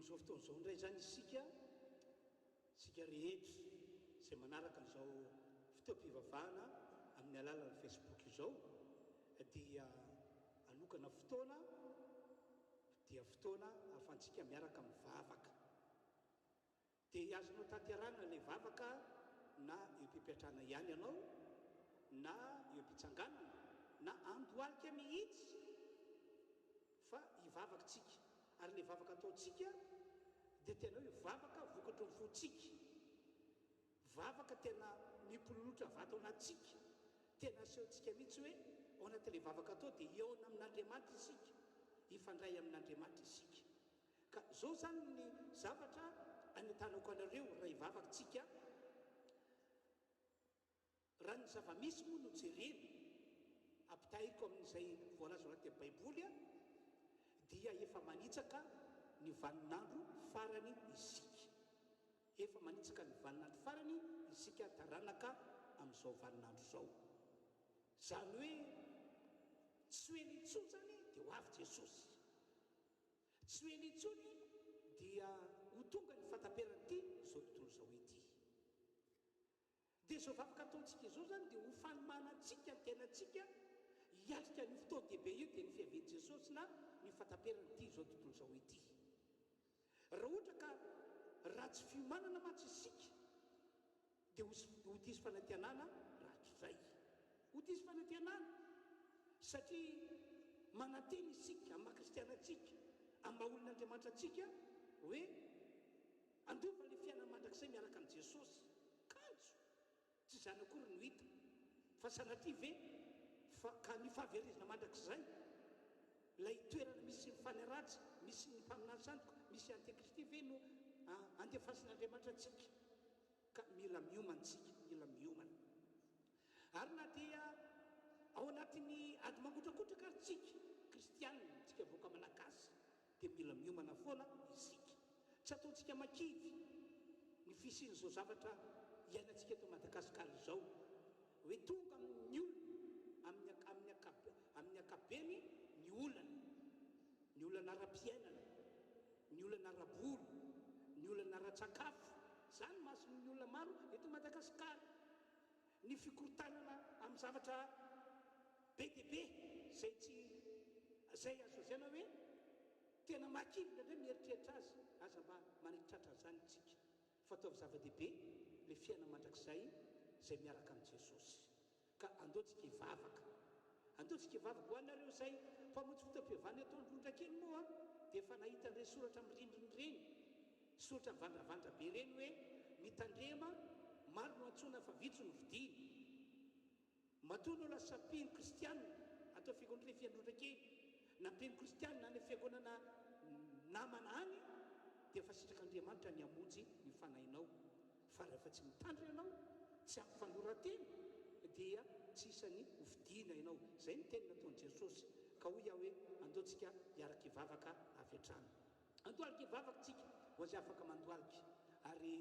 amin'izao fotoan'izao ndray zany sika rehetra izay manaraka an'izao fitoam-pivavahana amin'ny alalan'ny Facebook izao dia anokana fotoana ahafahantsika miaraka mivavaka. Dia azonao tanterana ilay vavaka na eo-pipetrana ihany ianao na eo-pitsanganana na andohalika mihitsy fa hivavaka tsika. Ary ilay vavaka ataotsika dia tena hoe vavaka vokatry ny fotsika, vavaka tena mipololotra vato anatsika, tena asehontsika mihitsy hoe ao anatin'ilay vavaka atao dia eona amin'Andriamanitra isika, hifandray amin'Andriamanitra isika. Ka zao zany ny zavatra anitanako anareo raha hivavaka tsika. Raha ny zava-misy moa no jerena ampitahiko amin'izay voalaza ao anatin'ny baiboly dia efa manitsaka ny vaninandro farany isika, efa manitsaka ny vaninandro farany isika taranaka amin'izao vaninandro zao. Zany hoe tsy hoe nitsony zany dia ho avy Jesosy, tsy hoe nitsony dia ho tonga ny fataperany zao tontolo zao ity. Dia zao vavaka ataontsika izao zany dia ho fanomanantsika ny tenatsika hiatrika ny fotoan-dehibe io dia ny fihavian'i Jesosy na ny fataperany zao tontolo zao ity. Raha ohatra ka ratsy fiomanana matsy isika dia ho diso fanantenana ratsy izay, ho diso fanantenana satria mananteny isika amin'ny maha-kristianatsika, amin'ny maha-olon'Andriamanitra atsika hoe andova ilay fiainana mandrakizay miaraka amin'i Jesosy. Kanjo tsy zany akory no hita fa sanatria ve ka ny fahaverezana mandrakizay lay toerana misy ny fanaratsy, misy ny mpaminany sandoka, misy antikristy ve no andefasin'Andriamanitra atsika. Ka mila miomantsika, mila miomana. Ary na dia ao anatin'ny ady mangotrakotraka ary tsika kristianina, tsika voaka malagasy, dia mila miomana foana isika. Tsy ataontsika makivy ny fisian'izao zavatra iainantsika eto Madagasikara izao hoe tonga amin'ny olona amin'ny akabeny ny olana ara-piainana, ny olana ara-bolo, ny olana ara-tsakafo. Zany masony ny olona maro eto Madagasikara. Ny fikorotanana amin'ny zavatra be dia be zay azo lazaina hoe tena makivy indray mieritreritra azy, aza mba manitratra zany tsika. Fataovy zava-dehibe le fiainana mandrakizay zay miaraka amin'i Jesosy. Ka andeontsika hivavaka, ho anareo izay mpamonjy fotoam-pivavahana eto Androndrakely moa dia efa nahita an'ireny soratra amin'ny rindrina ireny, soratra mivandravandra be ireny hoe mitandrema maro no antsoina fa vitsy no vidiana. Matoa no lasa mpino kristianina atao fiangonana rehefa Androndrakely, na mpino kristianina any fiangonana namana any dia efa sitrak'Andriamanitra ny hamonjy ny fanahinao. Fa rehefa tsy mitandrina ianao, tsy ampy fanoran-tena dia tsy isany hovidiana ianao. Zay ny teny nataon'i Jesosy. Ka hoy aho hoe andeontsika hiaraka hivavaka avy hatrany, andohalika hivavaka tsika ho azy afaka mandohalika. Ary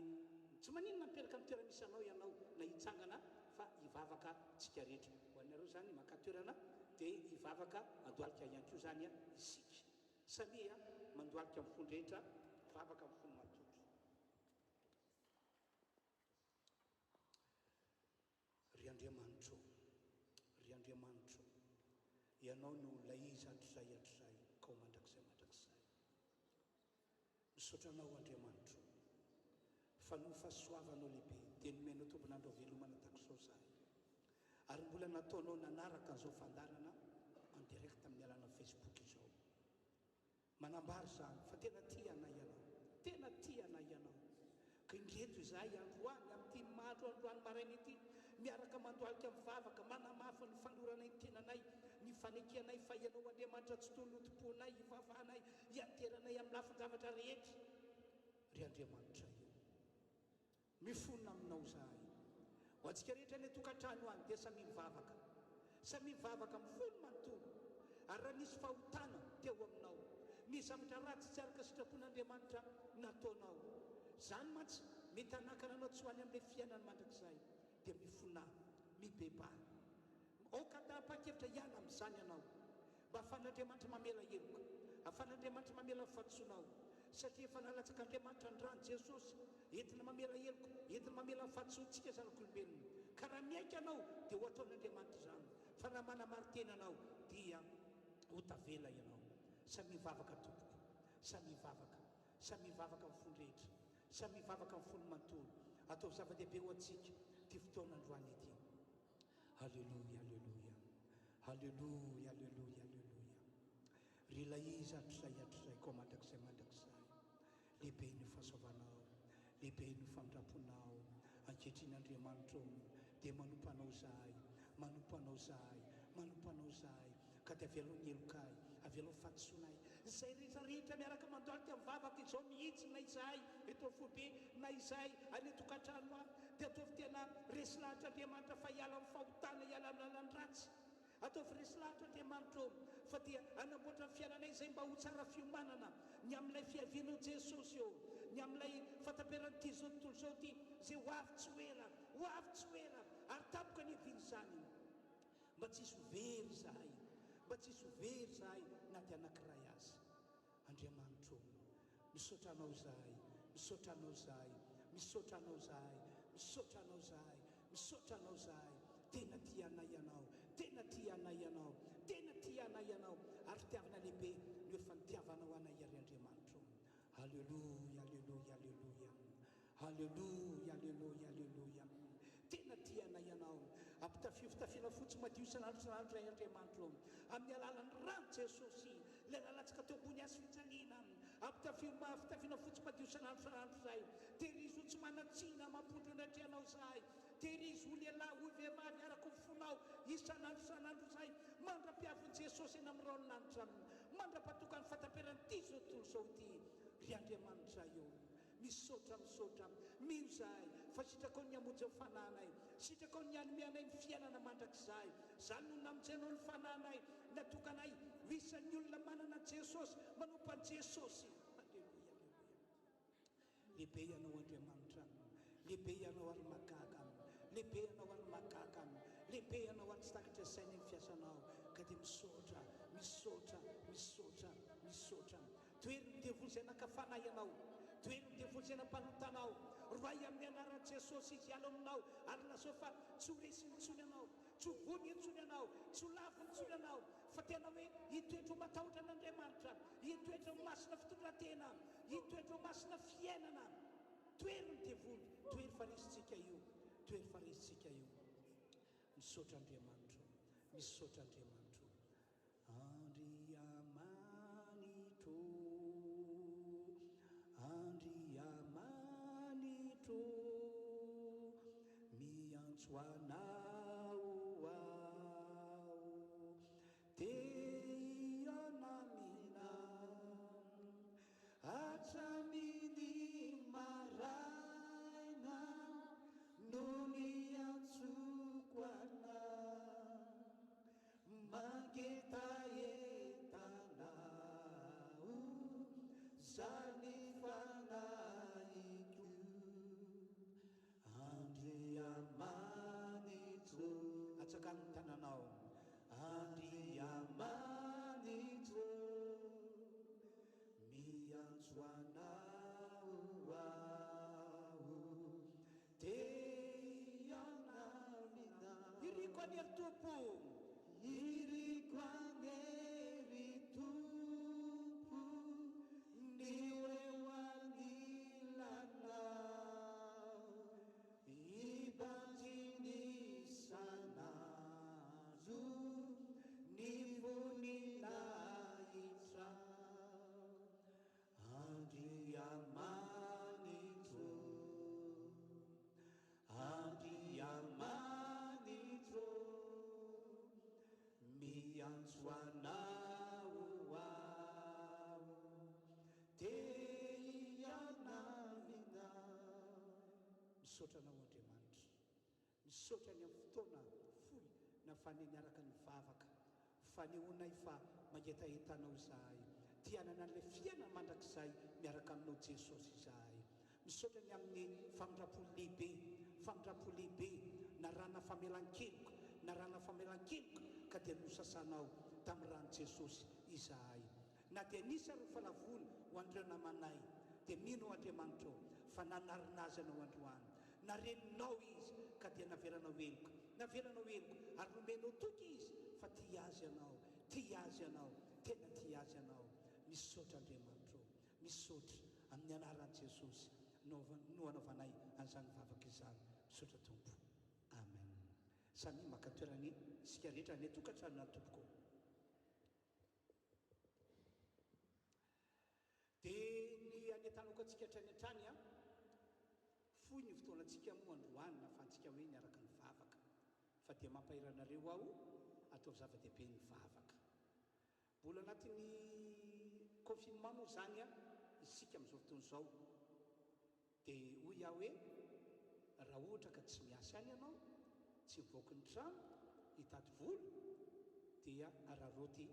tsy maninona mipetraka amin'ny toerana misy anao ianao na hitsangana fa hivavaka tsika rehetra. Ho anareo zany maka toerana dia hivavaka andohalika ihany koa zany isika. Samia mandohalika amin'ny fony rehetra, vavaka amin'ny fony matotra. Ry Andriamanitro, ianao no lay izy hatrizay ka ho mandrakizay. Misaotra anao Andriamanitro fa no fahasoavanao lehibe dia nomenao tompon'andro velomana takizao zahay, ary mbola nataonao nanaraka an'izao fandarana en direct amin'ny alalana Facebook izao. Manambary zany fa tena tia anay ianao, ka indreto izahay androany amin'ity androany maraina ity miaraka mandohalika mivavaka, manamafy ny fanoranay ny tenanay, ny fanekenay fa ianao Andriamanitra tsy tony notomponay, hivavahanay, hianteranay amin'ny lafin-javatra rehetra. Ry Andriamanitra io mifonona aminao zahay, ho antsika rehetra ny tokantrano any dia samy mivavaka mifono manontolo. Ary raha nisy fahotana teo aminao, misy zavatra ratsy tsy araka sitrapon'Andriamanitra nataonao, zany mantsy mety hanakana anao tsy ho any amin'ilay fiainana mandrakizay, dia mifona, mibebany. Aoka tapa-kevitra hiala amin'izany ianao, mba ahafan'Andriamanitra mamela heloka, ahafan'Andriamanitra mamela fahatsonao, satria efa nalatsaka andriamanitra ny rano jesosy entina mamela heloko entina mamela fahatsontsika zanak'olombelona ka raha miaika anao dia ho ataon'andriamanitra izany fa raha manamarintena anao dia ho tavela ianao samy mivavaka tompoko samy mivavaka amin'ny fony rehetra samy mivavaka amin'ny fony manontolo atao zava-dehibe ho antsika ty fotoana androany ity halleloia halleloia halleloia halleloia halleloia ry laiza atrozay koa mandrakizay lehibe ny fahasoavanao lehibe ny fandraponao ankehitrín'andriamanitra dia manompanao zahay ka dia avelao ny elokay avelao fahatsoanay zay rehetrarehetra miaraka mandoaly ty mivavaka izao mihitsina izahay eto foibe na izahay any tokantrano a dia ataovy tena resy lahatra andriamanitra fa hiala amin'ny fahotana hiala amin'ny lalany ratsy ataovy resy lahatra andriamanitra fa dia anamboatra ny fiainanay izay mba ho tsara fiomanana ny amin'ilay fiavianao jesosy eo ny amin'ilay fataperan'ity zao tontolo zao ty zay ho avy tsy hoela ary tapoka ny eviny izany mba tsisy very zahay na ty anankiray azy andriamanitra misaotranao zahay tena tianay ianao ary fitiavana lehibe ny efa nitiavanao anay ary andriamanitra halleloia halleloia halleloia halleloia halleloia halleloia tena tianay ianao ampitafio fotsy madio isan'andro ray andriamanitra amin'ny alalany rano jesosy lay lalatsaka teo ambony azy fijaliana fitafiana fotsy madio isan'andro zay terizy ho tsy manatsina mampondro anatreanao zahay terizy ho lehilahy ho vehivavy araka ny fonao isan'andro zay mandra-piaviny jesosy eny amin'ny raoninanitra mandra-patoka ny fataperan'ity zao tontolo zao ty ry andriamanitra eo misaotra mio zahay fa sitraka ny amonjy amin'ny fananay sitraka ny anomianay ny fiainana mandrakizay zany no namonjenao ny fananay natokanay isan'ny olona manana jesosy manompa ny jesosy alleloia alleloia lehibe ianao andriamanitra lehibe ianao ary mahagaga lehibe ianao ary mahagaga lehibe ianao ary tsy takatra saina ny fiasanao ka dia misaotra toeriny devoly zay nakafana ianao toeriny devoly zay nampanotanao roay amin'ny anaran'i jesosy izy hiala aminao ary lazao fa tsy ho resy nitsony anao tsy ho vony ntsony anao tsy ho lavo ntsony anao fa tena hoe hitoetra ho matahotra an'andriamanitra hitoetra ho masina fitondratena hitoetra ho masina fiainana toeriny devoly toery faresitsika io misaotra andriamanitra andriamanitro miantso anao ao te ianamina atraminy maraina no miantsoko anao manketaentanao zany fanaiko andriamanitro atsakany ny tananao andriamanitro miantso anao ao te ianamina iriko anery tompo iriko anery tompo ny eo anilanao ibanjiny sanandro ny voninahitra andriamanitro miantso anao ao te ianamina misaotra anao andriamanitra misaotra ny amin'ny fotoana foy na faneniaraka ny vavaka fanehoanay fa mangetaentanao zahay tianana an'ilay fiainana mandrakizay miaraka aminao jesosy izahay misaotra ny amin'ny famindrapolo lehibe na rana famelan-keloka ka dia nosasanao tamin'ny rano jesosy izahay na dia nisa ro falavony ho andreo namanay dia mino Andriamanitra fa nanarina azy anao androany nareninao izy ka dia naveranao eloko ary nomenao toky izy fa tia azy ianao tena tia azy ianao. Misaotra Andriamanitra misaotra amin'ny anaran'i Jesosy no anaovanay an'izany vavaka izany. Misaotra Tompo, amen. Samy maka toerany isika rehetra ny tokantranona tompoko. Dia ny anetanako antsika hatrany hatrany foy ny fotoanantsika moa androany na fa antsika hoe niaraka ny vavaka fa dia mampahiranareo aho ataovy zava-dehibe ny vavaka. Mbola anatin'ny confinement moa zany isika amin'izao fotoana izao dia hoy aho hoe raha ohatra ka tsy miasa any ianao, tsy mivoaka ny trano hitady vola dia araroty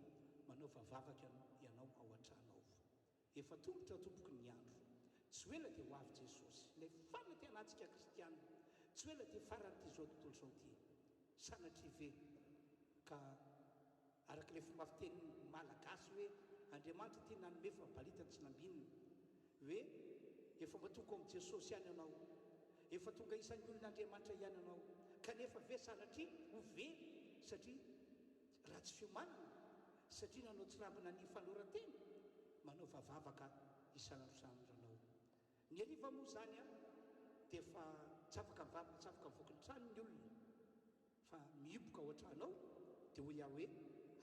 manaova vavaka ianao ao an-trano ao. Efa tombotra tompoky ny andro, tsy hoe la dia ho avy Jesosy ilay farana tena antsika kristiana, tsy hoe la dia farany ty zao tontolo izao ty sanatria ve ka araka ilay fomba fiteny malagasy hoe Andriamanitra ty nanome fa balitany tsy nambinina hoe efa mba tonga amin'ny Jesosy ihany ianao, efa tonga isan'ny olon'Andriamanitra ihany ianao, kanefa ve sanatria ho very satria raha tsy fiomanana, satria nanao tsy rambina ny fanoran-tena manao vavavaka isan'andro. Ny ariva moa zany dia efa tsy afaka mivavaka, tsy afaka mivoaka ny trano ny olona fa mihiboka ao an-tranao dia hoy aho hoe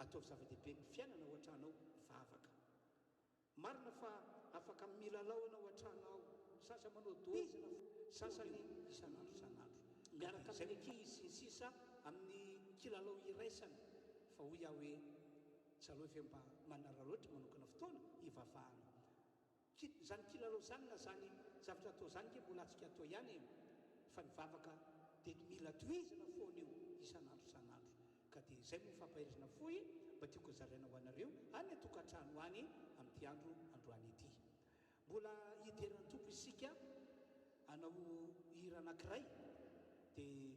ataovy zava-dehibe ny fiainana ao an-tranao vavaka. Marina fa afaka milalao anao an-tranao, sasany manao doizina, sasany isan'andro miaraka amin'ny ankizy sy sisa amin'ny kilalao iraisana, fa hoy aho hoe tsy aloha ve mba manara loatra manokana fotoana hivavahana. Zany kilalao zany na zany zavatra atao zany ke mbola atsika atao ihany fa ny vavaka dia mila tohizana foana io isan'andro ka dia izay moa fampahirizana foy mba tiako zaraina ho anareo any atokantrano any amin'ity androany ity. Mbola hideran'ny tompo isika hanao hira anankiray dia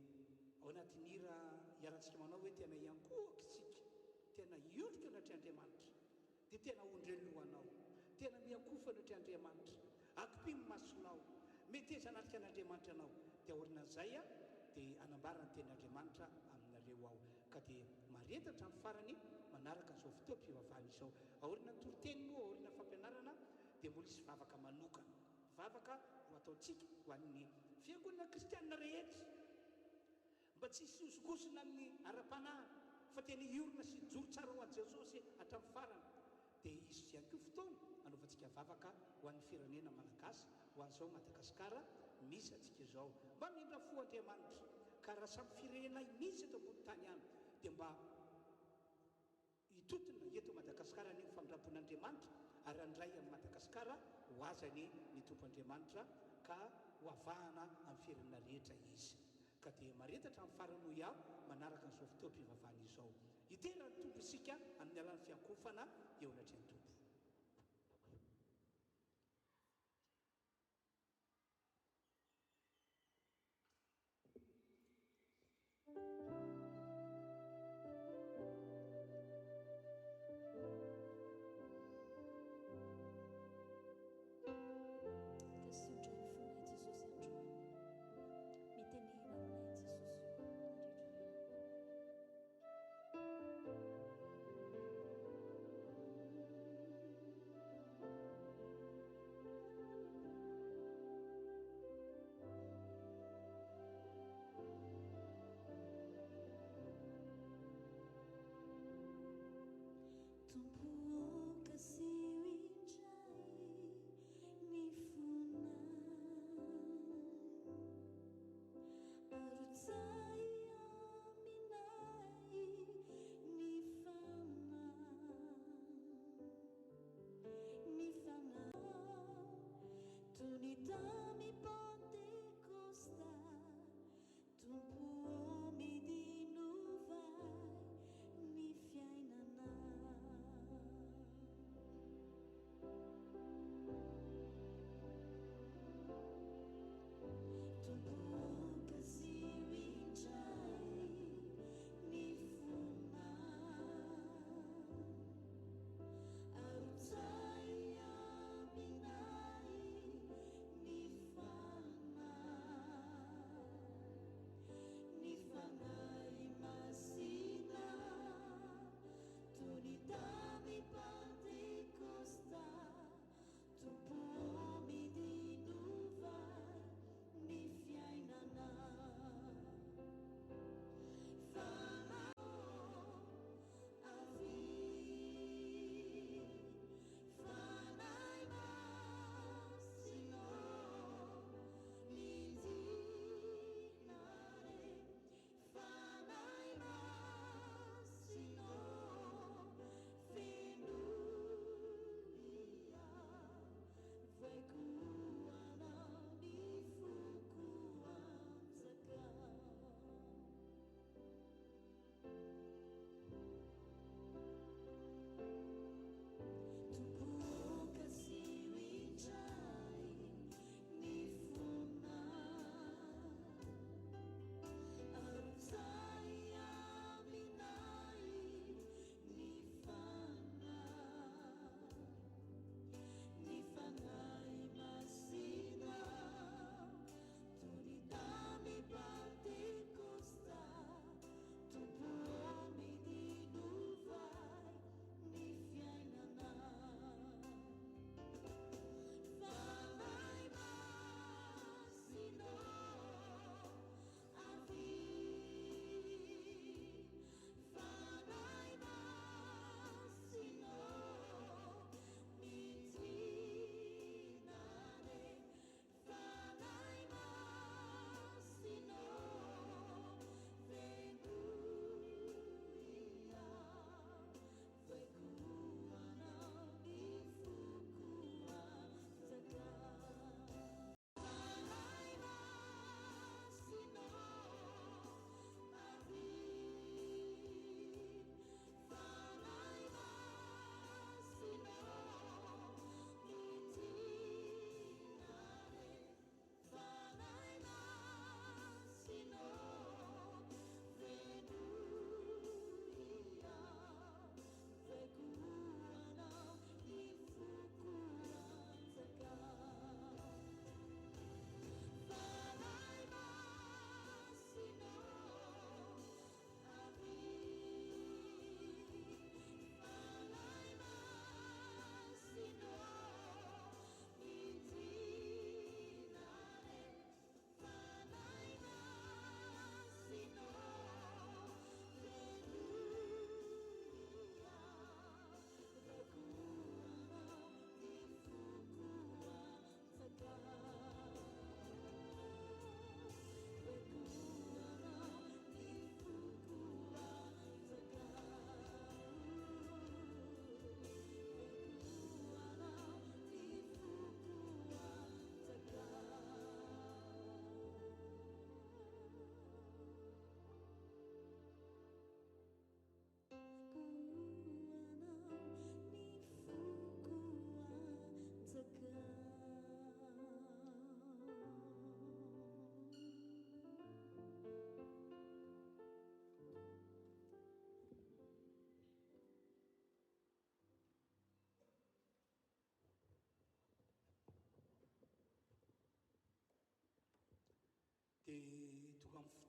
ao anatin'ny hira hiarantsika manao hoe tena iankohaka isika, tena iolika anatry Andriamanitra dia tena ondrelohanao, tena miankofa anatry Andriamanitra, akopimy masonao, meteza anatrika an'Andriamanitra anao. Dia aorina an'izay dia anambara ny tenin'Andriamanitra aminareo ao ka dia maretatra ny farany manaraka izao fotoam-pivavahana izao. Aorina toroteny moa, aorina fampianarana dia mbola isy vavaka manokana, vavaka ho ataontsika ho an'ny fiangonana kristianina rehetra, mba tsy hisy osokosona amin'ny ara-panahy fa tena hiorina sy joro tsara ho an'i Jesosy hatramin'ny farany. Dia izy ihany koa fotoana anaovantsika vavaka ho an'ny firenena malagasy, ho an'izao Madagasikara misy antsika izao, mba mindra fo Andriamanitra ka raha samy firenena misy eto ambony tany any dia mba hitotona eto Madagasikara ny famindrampon'Andriamanitra ary andray amin'ny Madagasikara ho azany ny tompo Andriamanitra ka ho avahana amin'ny firenena rehetra izy. Ka dia maretatra amin'ny farany hoy aho manaraka n'izao fotoam-pivavahana izao. Iterany tompo isika amin'ny alan'ny fiankofana eo anatrany tompo.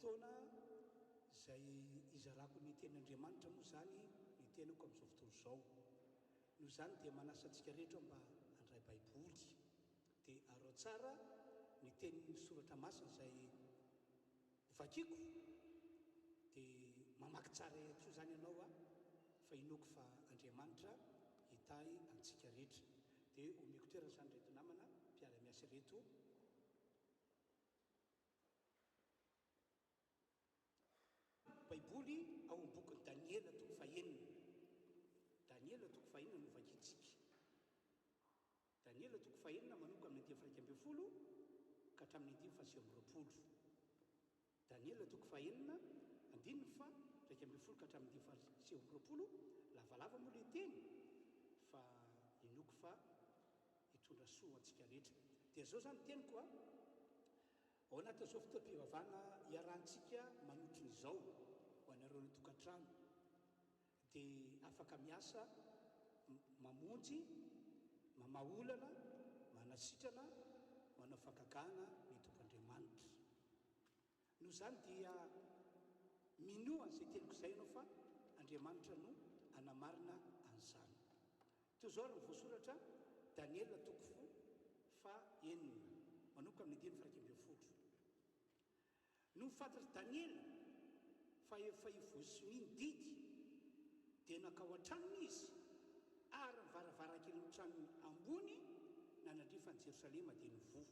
fotoana izay izarako ny tenyandriamanitra moa zany ny tenako amin'izao fotoana izao noho zany dia manasa antsika rehetra mba handray baiboly dia arao tsara ny tenyny soratra masina izay vakiko dia mamaky tsara tso zany ianao a fa inoko fa Andriamanitra hitay antsika rehetra dia omeko toerana zany reto namana mpiara-miasa reto. Baiboly ao amin'ny bokyny Daniela toko fahenina. Daniela toko fahenina no vakitsika. Daniela toko fahenina manomboka amin'ny 9:20 ka hatramin'ny 9:20. Daniela toko fahenina 9:20 ka hatramin'ny 9:20. Lavalava moa ilay teny fa inoko fa hitondra soa antsika rehetra. Dia zao zany teniko a ao anatin'izao fotoam-pivavahana iarahantsika manotriny izao ho anareo ny tokantrano dia afaka miasa mamonjy mamaolana manasitrana manao fakagana ny tompandriamanitra noho zany dia minoa an'izay teniko izay ianao fa Andriamanitra no anamarina an'izany. Toy izao ary ny voasoratra Daniela toko fahenina manomboka amin'ny 9:20. No fantatry Daniela fa efa ivosiny didy dia nakao an-tranony izy ary mivaravarakely ny tranony ambony nanandrifa ny Jerosalema dia nivoho.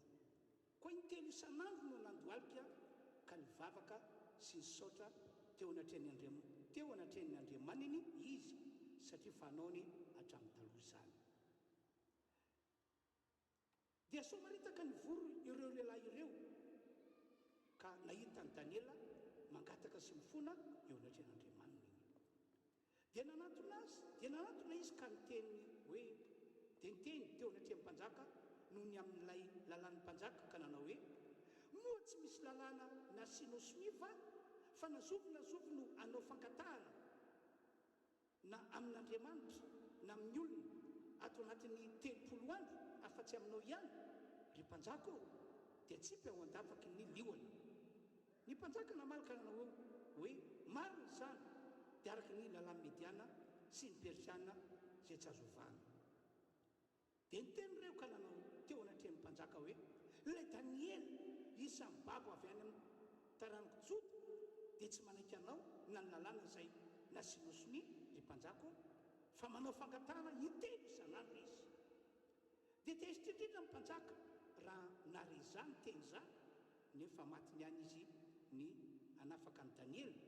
Koa intelo isan'andro no nandoalika ka nivavaka sy nisaotra teo anatrehan'ny Andriamaniny izy satria fanaony hatramin'ny taloha izany. Dia somaritaka nivoro ireo lehilahy ireo ka nahitany Daniela mangataka sy mifona eo anatrehan'Andriamanina iny. Dia nanatona izy ka niteny hoe dia niteny teo anatrehan'ny mpanjaka noho ny amin'ilay lalàn'ny mpanjaka ka nanao hoe moa tsy misy lalàna nasianao smiva fa nazovo no anao fankatahana na amin'Andriamanitra na amin'ny olona ato anatin'ny 30 andro afa-tsy aminao ihany ry mpanjaka dia tsipy ao andavaky ny liona. Ny mpanjaka namalaka nanao hoe marina izany dia araka ny lalàn'ny Mediana sy ny Persiana izay tsy azovana. Dia niteny ireo ka nanao teo anatrehan'ny mpanjaka hoe ilay Daniela isan'ny babo avy any amin'ny taranako jody dia tsy manaiky anao na ny lalàna izay nasianao somi ry mpanjaka fa manao fankatahana intelo isan'andro izy. Dia tezitindrindra ny mpanjaka raha nare izany teny izany nefa matiny any izy ny anafaka ny Daniela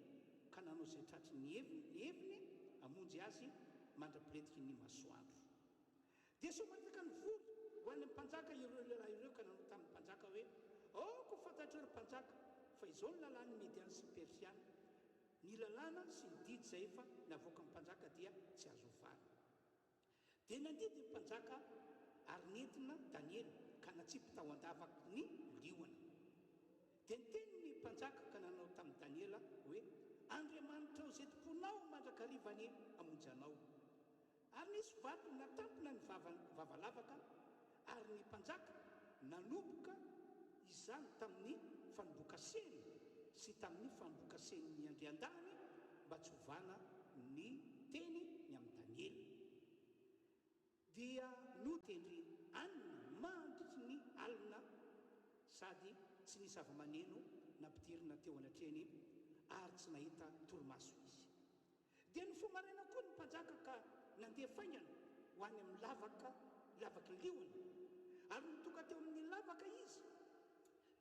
ka nanao izay tratry ny heviny amonjy azy mandrapiretika ny masoandro. Dia somaritaka ny volo ho an'ny mpanjaka ireo lehilahy ireo ka nanao tamin'ny mpanjaka hoe ko fantatreo ry mpanjaka fa izao ny lalàn'ny Mediana sy Persiana, ny lalàna sy ny didy izay efa navoaka ny mpanjaka dia tsy azo ovana. Dia nandidy ny mpanjaka ary nentina Daniela ka natsipy tao andavaky ny liona. Dia niteny ny mpanjaka ka nanao tamin'ny Daniela hoe Andriamanitra izay tomponao mandrakariva ny amonjy anao. Ary nisy vato natampina ny vavalavaka ary ny mpanjaka nanomboka izany tamin'ny fanombokaseny sy tamin'ny fanombokaseny andrian-dany mba tsy hovana ny teny ny amin'ny Daniela. Dia notendry anina mandritry ny alina sady tsy nisy zava-maneno nampidirina teo anatrehany ary tsy nahita torimaso izy. Dia nifomaraina koa ny mpanjaka ka nandeha faingana ho any amin'ny lavaky liona ary nitoka teo amin'ny lavaka izy.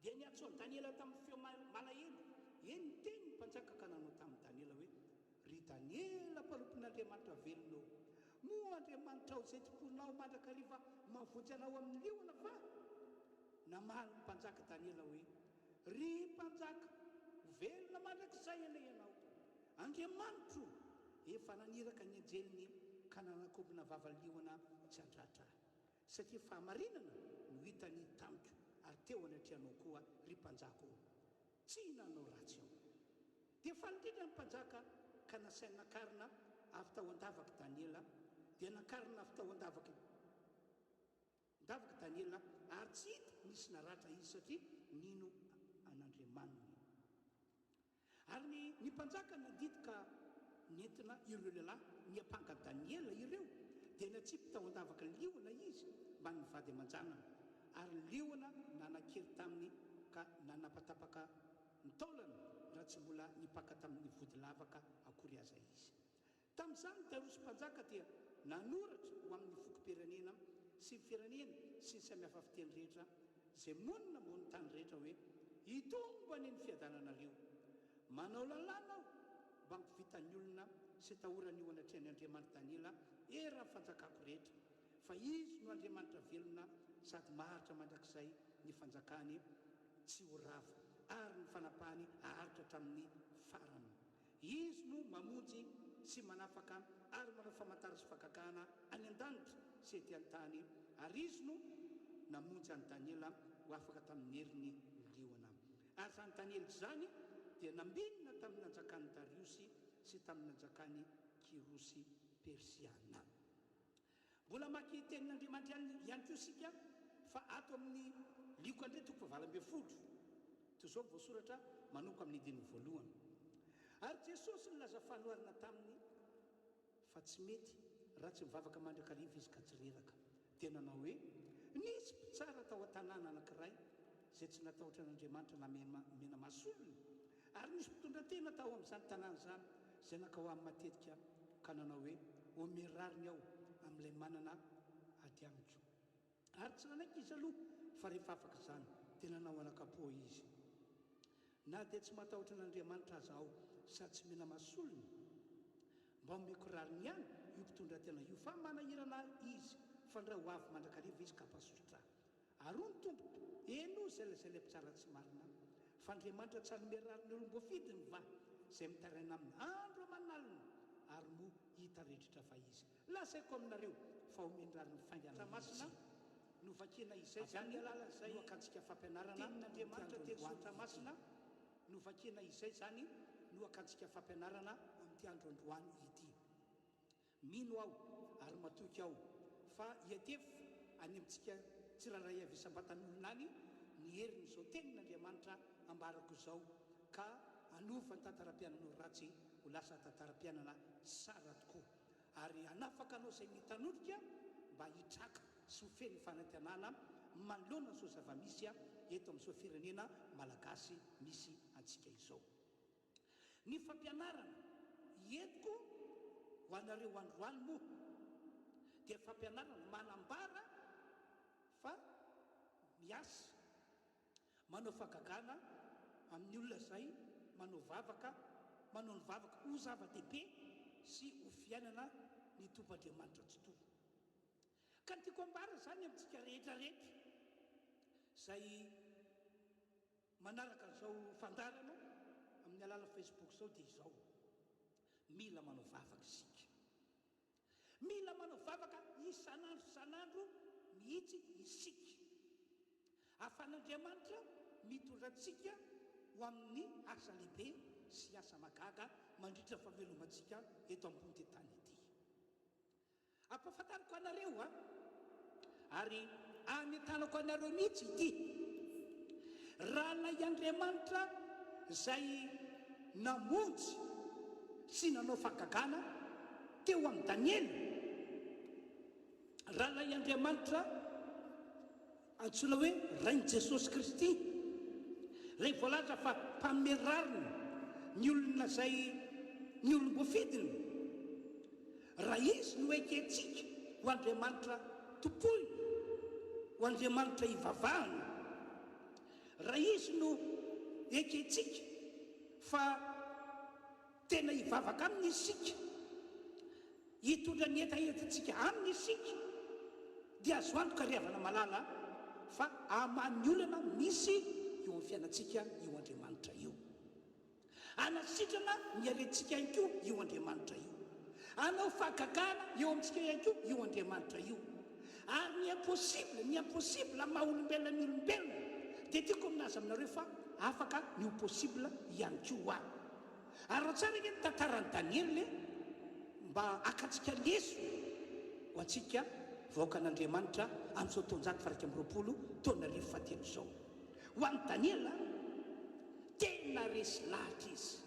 Dia niatsoany Daniela tamin'ny feo malahelo eny niteny ny mpanjaka ka nanao tamin'ny Daniela hoe ry Daniela mpalompon'Andriamanitra velonao, moa Andriamanitra ao izay tomponao mandrakariva mavotsy anao amin'ny liona va? Namaly ny mpanjaka Daniela hoe ry mpanjaka velona mandrakizay ianao, Andriamanitra efa naniraka ny anjeliny ka nanakobona vavaliona tsy andratra satria fahamarinana no hitany tamiko ary teo anatrehanao koa ry mpanjaka tsy nanao ratsy ao. Dia falindrindra ny mpanjaka ka nasainy nakarina avy tao andavaky Daniela. Dia nakarina avy tao andavaky Daniela ary tsy hita nisy naratra izy satria nino an'Andriamanina. ary ny mpanjaka nadidika nentina ireo lehilahy ny ampanga Daniela ireo dia natsipy tao andavaka liona izy mba nivady aman-janana ary liona nanakery taminy ka nanapatapaka ny taolana raha tsy mbola nipaka tamin'ny vody lavaka akory aza izy. Tamin'izany Darosy mpanjaka dia nanoratra ho amin'ny fokom-pirenena sy ny firenena sy ny samihafa fiteny rehetra izay monina ambony tany rehetra hoe hitombo any ny fiadananareo, manao lalàna aho mba mpivitan'ny olona sy tahorany io anatrehany Andriamanitra Daniela era fanjakako rehetra fa izy no Andriamanitra velona sady maharitra mandrakizay ny fanjakany tsy ho rava ary ny fanapahany aharitra hatramin'ny farany. Izy no mamonjy sy manafaka ary manao famantara sy fakakana any an-danitra sy ety an-tany ary izy no namonjy any Daniela ho afaka tamin'ny heriny liona. Ary zany Daniela zany dia nambinina tamin'ny nanjakany Dariosy sy tamin'ny nanjakany Kirosy Persiana. Mbola maki tenin'Andriamanitra ihany koa sika fa ato amin'ny liko andre toko 8 toy izao voasoratra manoko amin'ny diny voalohany. Ary Jesosy nilaza fanoharana taminy fa tsy mety raha tsy mivavaka mandrakariva izy ka tsy reraka. Dia nanao hoe nisy mpitsara tao an-tanàna anankiray izay tsy natahotra an'Andriamanitra namena masolony ary nisy mpitondra-tena tao amin'izany tanàna zany izay nakao amin'ny matetika ka nanao hoe omerariny aho amin'ilay manana ady amiko. Ary tsy nanaiky izy aloha fa rehefa afaka izany dia nanao anakapoa izy. Na dia tsy matahotra an'Andriamanitra aza aho sady tsy mena masolony mba omeko rariny ihany io mpitondra-tena io fa manahirana izy fa ndray ho avy mandrakariva izy ka pasotra. Ary hoy ny tompo eno zay lay mpitsara tsy marina fa Andriamanitra tsy hanome rariny olom-boafidiny va izay mitaraina amin'ny andro aman'alina ary mo hita rehetritra fa izy. Lazaiko aminareo fa omeny rariny faingana masina no vakina izay zany alala zay akatsika fampianarana tenin'Andriamanitra teny sotra masina no vakina izay zany no akatsika fampianarana amin'ity andro androany ity. Mino aho ary matoky aho fa iatefo any amintsika tsiraray avy isam-batan'olona any ny herin'izao tenin'Andriamanitra ambarako izao ka anova ny tantaram-piainanao ratsy ho lasa tantaram-piainana tsara tokoa ary anafaka anao izay mitanotrika mba hitraka sy ho feny fanantenana manoloana izao zava-misy eto amin'izao firenena malagasy misy antsika izao. Ny fampianarana entiko ho anareo androany moa dia fampianarana manambara fa miasa manao fagagana amin'ny olona zay manao ny vavaka ho zava-dehibe sy ho fiainana ny tompo-Andriamanitra totoa. Ka ny tiako ambara zany amintsika rehetrarehetra zay manaraka izao fandarana amin'ny alala Facebook zao dia izao: mila manao vavaka isika, mila manao vavaka isanandro mihitsy isika ahafan'Andriamanitra mitondra antsika ho amin'ny asa lehibe sy asa magaga mandritra fahavelomantsika eto ambony ty tany ity. Ampahafantariko anareo ary anetanako anareo mihitsy ity raha lay Andriamanitra zay namonjy sy nanao fagagana teo amin'ny Daniela, raha lay Andriamanitra antsoina hoe Rain'i Jesosy Kristy ray voalaza fa mpamerarina ny olona zay ny olom-boafidiny, raha izy no eketsika ho Andriamanitra topoy, ho Andriamanitra ivavahana, raha izy no eketsika fa tena hivavaka aminy isika, hitondra ny etaentintsika aminy isika, dia azo antoka ry havana malala fa aman'ny olana misy eo amin'ny fiainantsika io Andriamanitra io, anasitrana ny arentsika ihany koa io Andriamanitra io, anao fagagana eo amintsika ihany koa io Andriamanitra io. Ary ny impossible maha olombelona ny olombelona dia tiako aminazy aminareo fa afaka ny impossible ihany koa ary raha tsara ny tantarany Daniela mba akatsika leso ho antsika vahoaka an'Andriamanitra amin'izao taonjato faraka amby 20 taona arivo fahatelo izao. Ho an'ny Daniela tena resy lahatra izy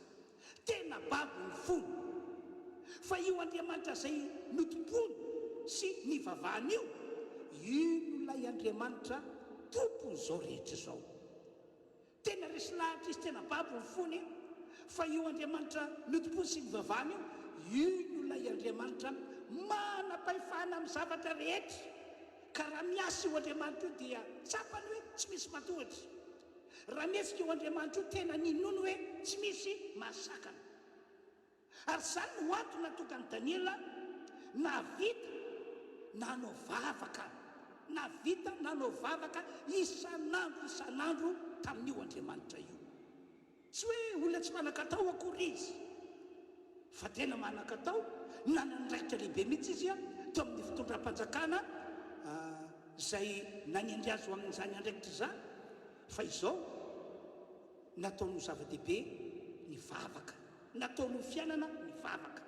tena babo ny fony fa io Andriamanitra zay notompony sy nivavahana io ilay Andriamanitra tompony zao rehetra zao. Tena resy lahatra izy tena babo ny fony fa io Andriamanitra notompony sy nivavahana io ilay Andriamanitra manam-pahefana amin'ny zavatra rehetra. Ka raha miasa io Andriamanitra io dia tsapany hoe tsy misy matohatra. Raha miesika io Andriamanitra io tena ninono hoe tsy misy mahasakana. Ary zany no antony natonga ny Daniela navita nanao vavaka isan'andro tamin'io Andriamanitra io. Tsy hoe olona tsy manan-katao akory izy fa tena manan-katao. Nanandraikitra lehibe mihitsy izy teo amin'ny fitondram-panjakana zay nanendry azy amin'izany andraikitra zany. Fa izao nataony zava-dehibe ny vavaka, nataony fiainana ny vavaka.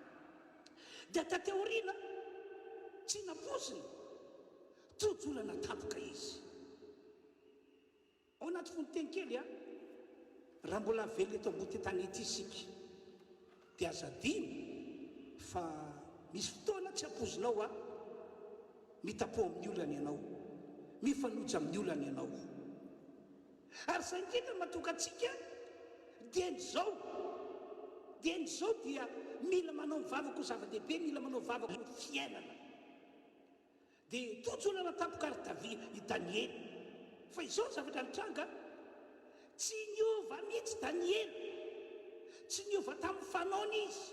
Dia tateoriana tsy napoziny tojolana tapoka izy. Ao anaty fonoteny kely raha mbola velona eto ambony tany ety isika dia azadiny fa misy fotoana tsy apozinao mitapo amin'ny olana ianao, mifanoja amin'ny olana ianao. Ary zay indrindra mahatonga antsika dieny zao dia mila manao mivavaka ho zava-dehibe, mila manao mivavaka ho fiainana. Dia tojolana tapoka ary Daniely. Fa izao zavatra nitranga, tsy niova mihitsy Daniely, tsy niova tamin'ny fanaony izy,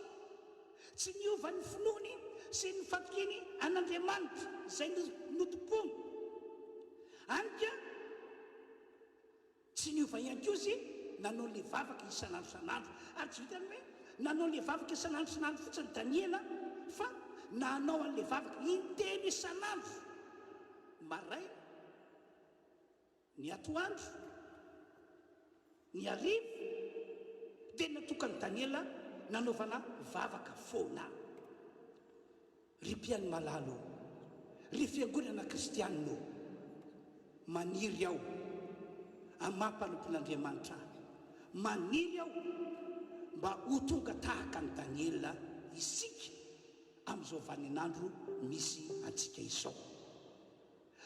tsy niova ny finoany sy ny fatokiny an'Andriamanitra zay notompony. Anika tsy niova ihany koa izy nanao le vavaka isan'andro. Ary tsy vitany hoe nanao le vavaka isan'andro fotsiny Daniela, fa nanao an'le vavaka intelo isan'andro, maray, ny atoandro, ny arivo. Dia natokany Daniela nanaovana vavaka foana. Ry mpiaino malalo, ry fiangonana kristianina, maniry aho amampanompon'Andriamanitra, maniry aho mba ho tonga tahaka ny Daniela isika amin'izao vaninandro misy antsika izao.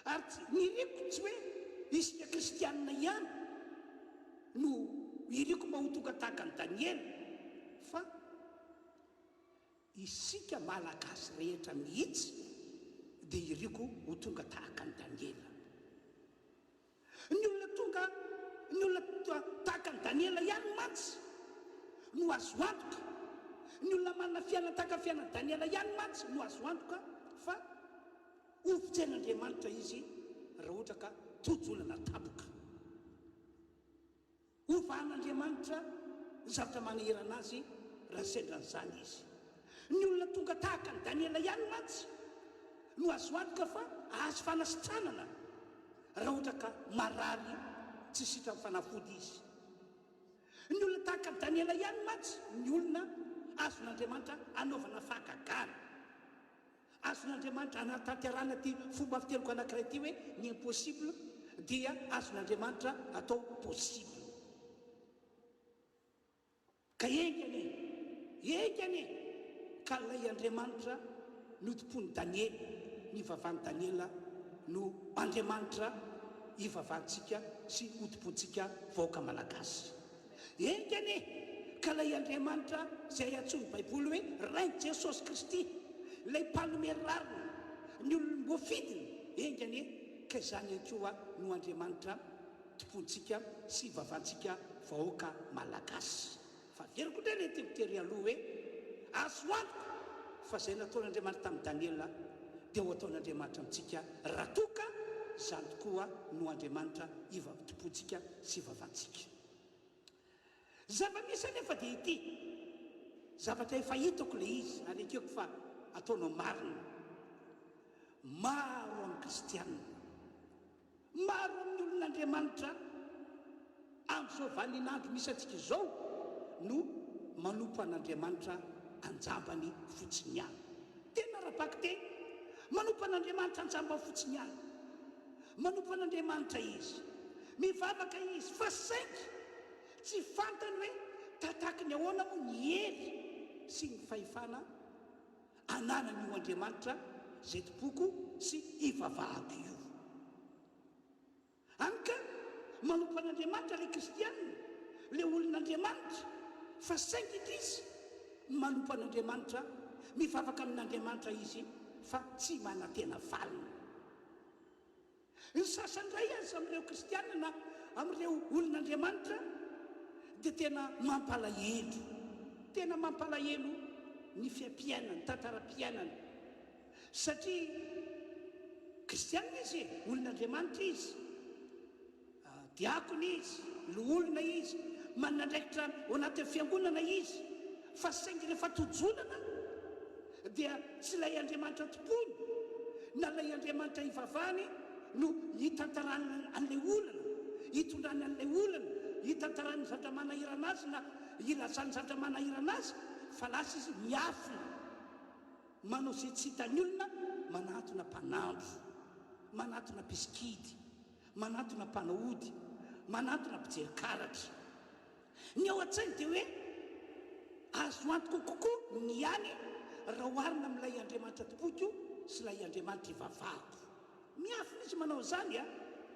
Ary niriko tsy hoe isika kristianina ihany no iriko mba ho tonga tahaka ny Daniela, fa isika malagasy rehetra mihitsy dia iriko ho tonga tahaka ny Daniela. Ny olona tahaka ny Daniela ihany mantsy no azo antoka. Ny olona manana fiainana tahaka fiainan'ny Daniela ihany mantsy no azo antoka fa ofitsen'Andriamanitra izy raha ohatra ka tojolana tapoka. Ovan'Andriamanitra zavatra manahirana azy raha sendran'izany izy. Ny olona tonga tahaka ny Daniela ihany mantsy no azo antoka fa azo fanasitranana raha ohatra ka marary tsy sitra fanafody izy. Ny olona tahaka ny Daniela ihany mantsy ny olona azon'Andriamanitra anaovana fahagagana, azon'Andriamanitra anatanterana ty fomba fiteloko anankiray ty hoe ny impossible dia azon'Andriamanitra atao possible. Ka engany ka lay Andriamanitra notompony Daniely, ny vavahany Daniela no Andriamanitra ivavahantsika sy hotompontsika vahoaka malagasy. Engany ka lay Andriamanitra zay antsoiny Baiboly hoe Rain'i Jesosy Kristy, lay mpalome rariny, ny olombofidiny. Engany ka izany koa no Andriamanitra tompontsika sy vavantsika vahoaka malagasy. Fa veriko indray le tempotery aloha hoe azo antoka fa zay nataon'Andriamanitra tamin'ny Daniela dia ho ataon'Andriamanitra amintsika raha toka zany tokoa no Andriamanitra tompontsika sy vavantsika. Zava-misy anefa dia ity zavatra efa hitako le izy ary akeko fa ataonao marina. Maro amin'ny kristianina, maro amin'ny olon'Andriamanitra amin'izao vaninandro misy antsika izao no manompo an'Andriamanitra anjambany fotsiny ihany. Tena raha-baky teny, manompo an'Andriamanitra anjambany fotsiny ihany, manompo an'Andriamanitra izy, mivavaka izy fa saingy tsy fantany hoe tataka ny ahoana moa ny hery sy ny fahefana ananany io Andriamanitra zay topoko sy ivavahako io. Anka manompo an'Andriamanitra le kristianina, le olon'Andriamanitra, fa saingy izy manompo an'Andriamanitra, mivavaka amin'Andriamanitra izy fa tsy manantena valina. Ny sasany ray azy amin'ireo kristianina na amin'ireo olon'Andriamanitra dia tena mampalahelo, tena mampalahelo ny fiampiainana, ny tantaram-piainana, satria kristianina izy, olon'Andriamanitra izy, diakona izy, lo olona izy, manandraikitra ao anatin'ny fiangonana izy, fa saingy rehefa tojonana dia tsy ilay Andriamanitra tompony na ilay Andriamanitra ivavahany no hitantarana an'ilay olana, hitondrany an'ilay olana, hitantarany zatra manahirana azy na ilazany zatra manahirana azy, fa lasa izy miafina manao izay tsy hitany olona, manatona mpanandro, manatona mpiskidy, manatona mpanaody, manatona mpijery-karatra. Ny ao an-tsainy dia hoe azo antoka kokoa ny any raha oharina amin'ilay Andriamanitra tompoko sy ilay Andriamanitra ivavahako. Miafina izy manao izany a,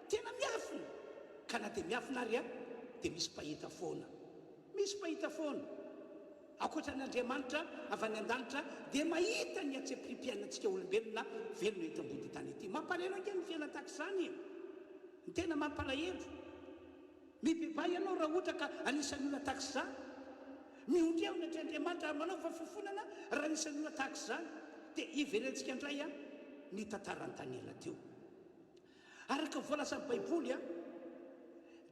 tena miafina. Ka na dia miafina ary a, dia misy pahita foana, misy pahita foana. Ankoatran'Andriamanitra avy any an-danitra dia mahita ny hatsempirim-piainantsika olombelona velona eto ambony tany ity. Mampalahelo ange ny fiainana tahaka izany, ny tena mampalahelo. Mibebay ianao raha ohatra ka anisan'ny olona tahaka izany, miondry ao natry Andriamanitra manao fafofonana raha anisan'ny olona tahaka izany. Dia iverentsika indray a ny tantarany Daniela teo. Araka voalazan'ny Baiboly a,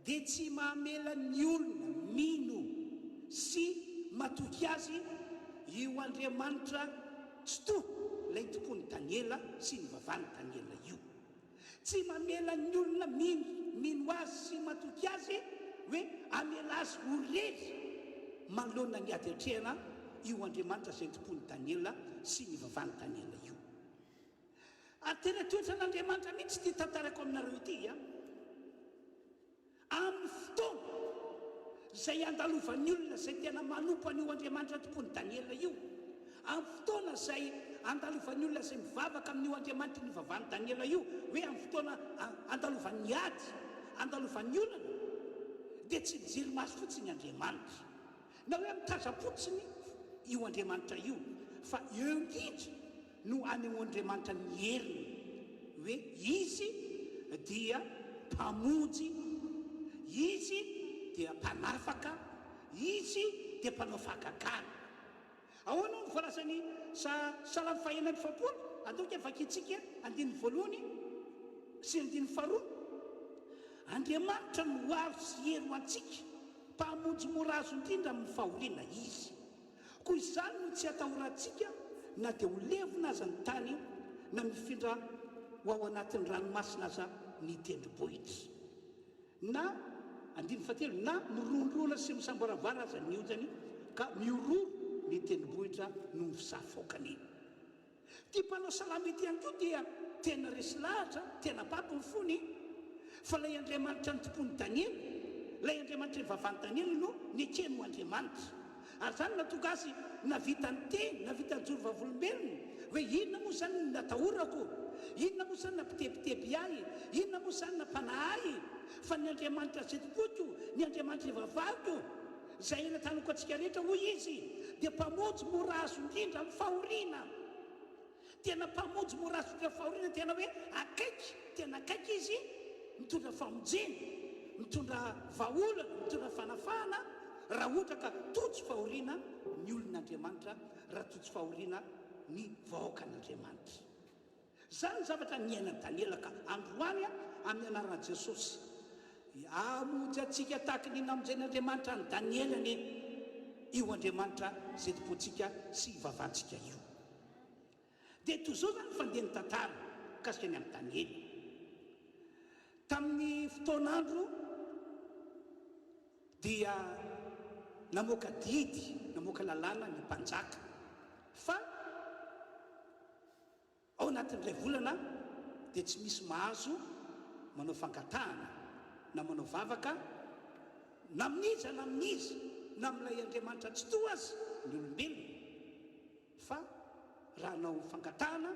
dia tsy mahamela ny olona mino sy matoky azy io Andriamanitra tsy to ilay tompony Daniela sy ny vavany Daniela io. Tsy mamela ny olona mino azy sy matoky azy hoe amela azy horery manoloana ny ady atrehana io Andriamanitra zay tompony Daniela sy ny vavany Daniela io. Ary tena toetra n'Andriamanitra mihitsy ty tantarako aminareo ity a, amin'ny fotoana zay andalovan'ny olona zay tena manompo an'io Andriamanitra tompony Daniela io, amin'ny fotoana zay andalovan'ny olona zay mivavaka amin'io Andriamanitra ny vavany Daniela io, hoe amin'ny fotoana andalovan'ny ady, andalovan'ny olana, dia tsy mijery maso fotsiny Andriamanitra na hoe mitaza-potsiny io Andriamanitra io, fa eo indrindra no aneho Andriamanitra ny heriny hoe izy dia mpamonjy, izy dia mpanafaka, izy dia mpanao fakakana. Ahoana ny voalazany Salamo fahaenina amby fapolo, ataoka vakitsika andininy voalohany sy andininy faharoa. Andriamanitra no aro sy hery ho antsika, mpamonjy morazo indrindra amin'ny fahoriana izy. Koa izany no tsy atahorantsika na dia ho levona aza ny tany na mifindra ho ao anatin'ny ranomasina aza ny tendrombohitra, na andiny fahatelo, na mirondrona sy misamboravara aza ny onjany ka miororo ny tendrombohitra no ny fisafoakany. Ty mpanao salama ity ihany koa dia tena resy lahatra, tena papo ny fony, fa ilay Andriamanitra ny tompony Daniela, ilay Andriamanitra ny vavany Daniela no niekeny ho Andriamanitra. Ary zany natonga azy navita ny teny, navita ny joro vavolombelona hoe inona moa zany ny natahorako, inona moa zany nampitepitepy ahy, inona moa zany nampanahy, fa ny Andriamanitra zay tompoko, ny Andriamanitra ivavahako zay natanoko antsika rehetra hoy izy dia mpamonjy morazo indrindra amin'ny fahoriana. Tena mpamonjy morazo indrindra amin'ny fahoriana, tena hoe akaiky, tena akaiky izy mitondra famonjena, mitondra vahaolana, mitondra fanafahana, raha ohatra ka tojo fahoriana ny olon'Andriamanitra, raha tojo fahoriana ny vahoakan'Andriamanitra. Zany zavatra niainan'ny Daniela, ka androany amin'ny anaran'i Jesosy amonjy atsika tahaka ny namonjen'Andriamanitra ny Daniela ny io Andriamanitra zay tompontsika sy ivavahantsika io. Dia toy izao zany fandeha ny tantara kasika ny amin'ny Daniela. Tamin'ny fotoan'andro dia namoaka didy, namoaka lalàna ny mpanjaka, fa ao anatin'ilay volana dia tsy misy mahazo manao fangatahana na manao vavaka na aminiza na amin'ilay andriamanitra tsy to azy ny olombelona fa raha nao fangatahana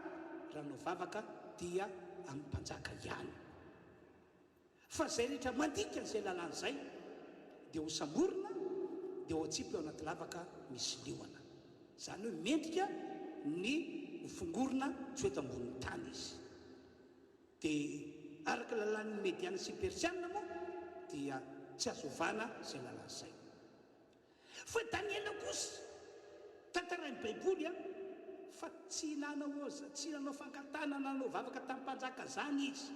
raha nao vavaka dia amin'ny mpanjaka ihany fa zay rehetra mandika n'izay lalàn'izay dia ho samborina dia ho atsipy ao anaty lavaka misy lioana zany hoe mendrika ny hofongorona tsy hoeto ambonin'ny tany izy dia araka lalàn'ny mediana sy persiana moa dia tsy azovana zay lalàn'izay fa Daniela kosa tantarain'ny baiboly fa tsy nanao fangatana nanao vavaka tamin'ny mpanjaka zany izy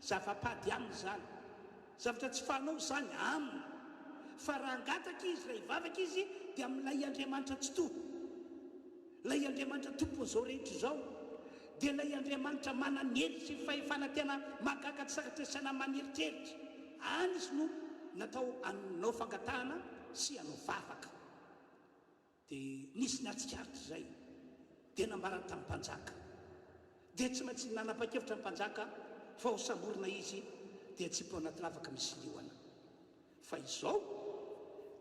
zava-pady aminy zany zavatra tsy fanao zany aminy fa raha angataka izy raha hivavaka izy dia amin'ilay andriamanitra tsy to lay andriamanitra tompon'izao rehetra izao dia lay andriamanitra manany hery sy fahefana tena mahagaga tsy sakatresana maneritreritra any izy no natao anao fangatahana sy anao vavaka dia nisy natsikaritra zay dia nambarany tamin'ny mpanjaka dia tsy maintsy nanapa-kevitra ny mpanjaka fa ho samborina izy dia tsy po anaty lavaka misy lioana fa izao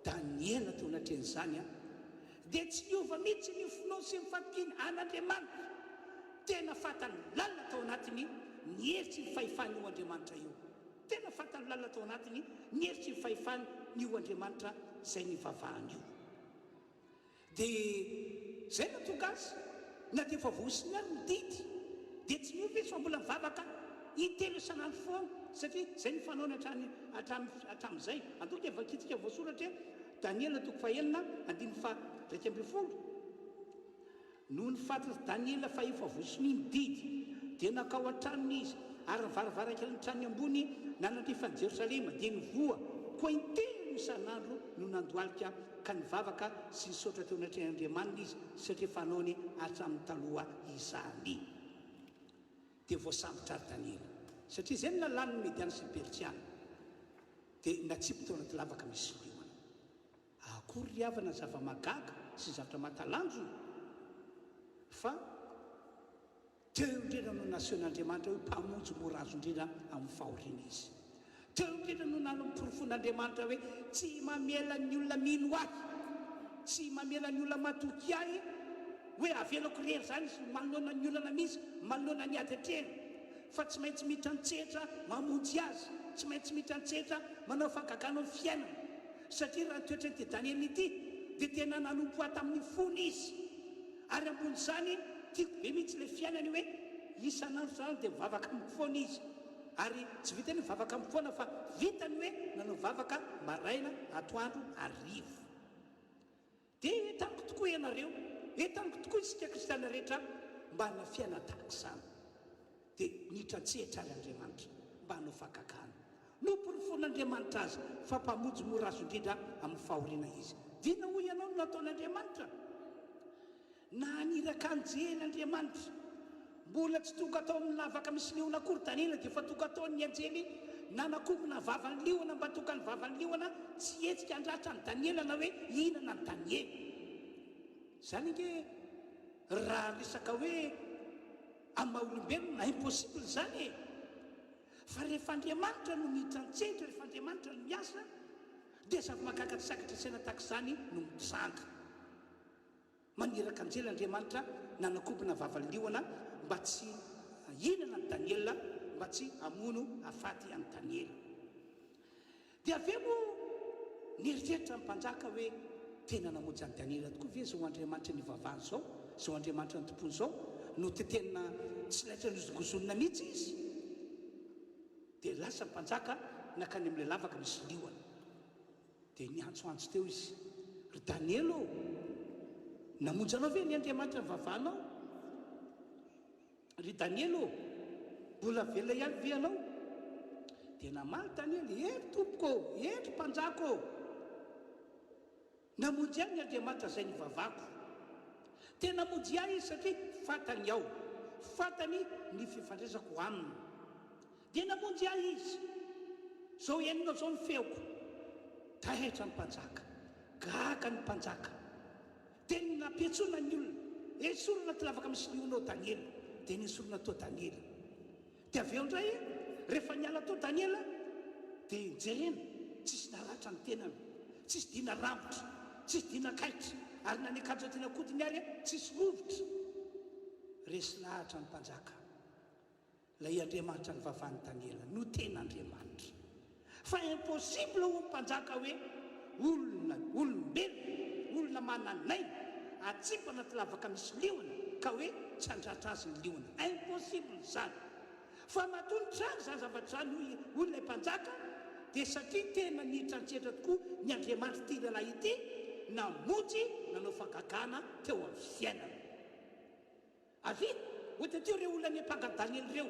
Daniela teo anatrehan'izany dia tsy niova mihitsy ny finao sy mifampiny an'andriamanitra tena fatany lalina tao anatiny ny heritry ny fahefany io andriamanitra io tena fatany lalina tao anatiny ny heritry ny fahefany n'io andriamanitra zay nivavahany io dia zay natonga azy na dia efa vohosiny ary mididy dia tsy miova izy fa mbola mivavaka intelo isan'andro foana satria zay ny fanaony hatramin'izay antoka efa kitika voasoratra Daniela toko fahenina andiny fa 20 noho ny fatiny Daniela fa efa vohosiny mididy dia nakao an-tranony izy ary nivaravaraka ny trany ambony nanandrefany Jerosalema dia nivoa koa intelo isan'andro no nandoalika ka nivavaka sy nisaotra teo anatrehan'Andriamanitra izy satria fanaony hatramin'ny taloha izany dia voasambotra ary Daniela satria zay ny lalàn'ny mediana sy persiana dia natsipy teo anaty lavaka misy lioana akory riavana zava-magaga sy zavatra mahatalanjona fa teo indrindra no nasehoan'Andriamanitra hoe mpamonjy morazo indrindra amin'ny fahoriana izy teo indrindra no nanomporofond'Andriamanitra hoe tsy mamela ny olona mino ahy tsy mamela ny olona matoky ahy hoe avelako rery zany izy manoloana ny olana misy manoloana ny ady atrena fa tsy maintsy mitrantsehatra mamonjy azy tsy maintsy mitrantsehatra manao fangagana ny fiainana satria raha toetra ty Daniela ity dia tena nanompo ahy tamin'ny fony izy ary ambony zany tiako be mihitsy le fiainany hoe isan'andro zany dia mivavaka amin'ny foana izy ary tsy vitany mivavaka amin'ny foana fa vitany hoe nanao vavaka maraina atoandro arivo dia entaniko tokoa ianareo entaniko tokoa isika kristiana rehetra mba hana fiaina tahaka izany dia nitrantsehatra ary Andriamanitra mba hanao fangagana nomporofon'Andriamanitra azy fa mpamonjy morazo indrindra amin'ny fahoriana izy dina ho ianao no nataon'Andriamanitra na aniraka anjelin'Andriamanitra mbola tsy tonga atao amin'ny lavaka misy liona akory Daniela dia fa tonga ataon'ny anjely nanakomona vavany liona mba tonga ny vavany liona tsy hetsika andratra ny Daniela na hoe inana ny Daniela zany nge raha resaka hoe amin'ny maha-olombelona na impossible zany fa rehefa Andriamanitra no mitrantsehitra rehefa Andriamanitra no miasa dia zava-magaga tsy sakatra saina tahaka izany no mitanga maniraka anjely Andriamanitra nanakombona vavany liona mba tsy inana ny Daniela mba tsy amono afaty amin'ny Daniela dia aveo moa nieritreritra ny mpanjaka hoe tena namonjy any Daniela tokoa ve zao Andriamanitra ny vavahany zao zao Andriamanitra ny tompony zao no tetenina tsy laitra nozogozonina mihitsy izy dia lasa mpanjaka nakany amin'ilay lavaka misy lioana dia niantsoantso teo izy ry Daniela namonjy anao ve ny Andriamanitra ny vavahanao ry Daniela mbola velona ihany ve anao dia namaly Daniela ery tompoko ery mpanjaka namonjy ihany ny Andriamanitra zay nivavahako tena namonjy ahy izy satria fatany aho fatany ny fifandraisako aminy dia namonjy ahy izy zao ianina zao ny feoko taitra ny mpanjaka gaga ny mpanjaka dia nampiantsona ny olona esorona ty lavaka misy lionao Daniela dia niesorona tao Daniela dia aveo indray rehefa niala tao Daniela dia jerena tsisy naratra ny tenany tsisy dina rambotra tsy dinakaitra ary nanekatra tena kodiny ary tsisy vovotra resinahatra ny mpanjaka lay Andriamanitra ny vavany Daniela no tena Andriamanitra fa impossible ho mpanjaka hoe olona olombelona olona mananaina atsipa anaty lavaka misy liona ka hoe tsy andratra azy ny liona impossible zany fa matonitra any zany zavatra zany olona mpanjaka dia satria tena nitrantrehitra tokoa ny Andriamanitra ity lehilahy ity namonjy nanao fagagana teo amin'ny fiainana avy ohatra teo reo olona nympanga Daniely reo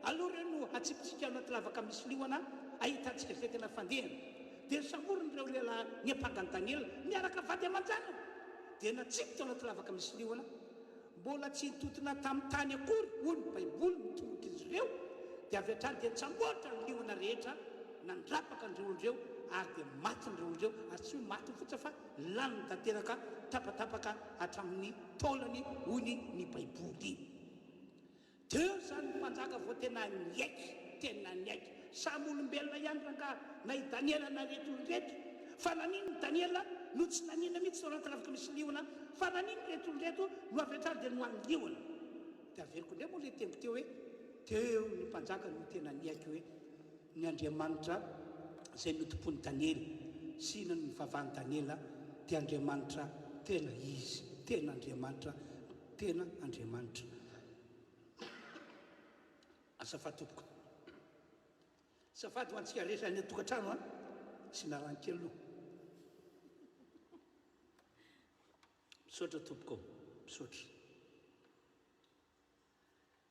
aloha reo no atsipitsika anaty lavaka misy liona ahitantsika zay tena fandehana dia samorony reo lehilahy nympanga Daniely miaraka vady aman-janany dia natsipy teo anaty lavaka misy liona mbola tsy nitotona tamin'ny tany akory hoy ny baiboly mitombotra izy ireo dia avy hatrany dia nitsamboatra ny liona rehetra nandrapaka ny reolondreo ary dia maty ny reolondreo ary tsy ho maty fotsiny fa laniny tanteraka tapatapaka hatramin'ny taolany hoy ny baiboly teo zany mpanjaka vao tena niaiky samy olombelona ihany ranga na i Daniela na retoloreto fa nanino ny Daniela no tsy nanina mihitsy tao anaty lavaka misy liona fa nanino retoloreto no avy hatrany dia nohan'ny liona dia averiko indray moa le tempo teo hoe teo ny mpanjaka no tena niaiky hoe ny Andriamanitra zay notompony Daniely sy ny vavany Daniela dia Andriamanitra tena izy tena Andriamanitra azafady tompoko azafady ho antsika rehetra ny tokantrano a sy narankely aloha misaotra tompoko misaotra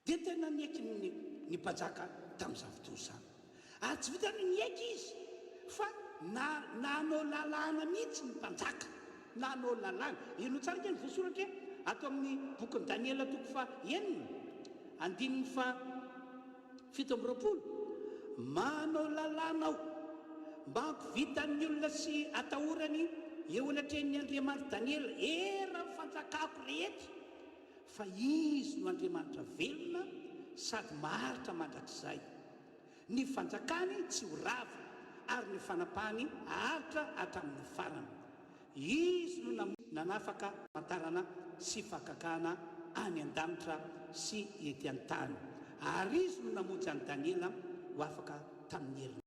dia tena niaiky ny mpanjaka tamin'izany fotoana izany ary tsy vitany niaiky izy fa nanao lalàna mihitsy ny mpanjaka nanao lalàna ino tsara keny voasoratra atao amin'ny bokyny Daniela toko fa enina andininy fa 7 manao lalàna aho mba hampivitan'ny olona sy atahorany eo anatrehan'ny Andriamanitra Daniela era fanjakako rehetra fa izy no Andriamanitra velona sady maharitra mandrakizay ny fanjakany tsy ho rava ary ny fanapahany haritra hatramin'ny farany izy no nanafaka mantarana sy fakakana any an-danitra sy ety an-tany ary izy no namonjy any Daniela ho afaka tamin'ny heriny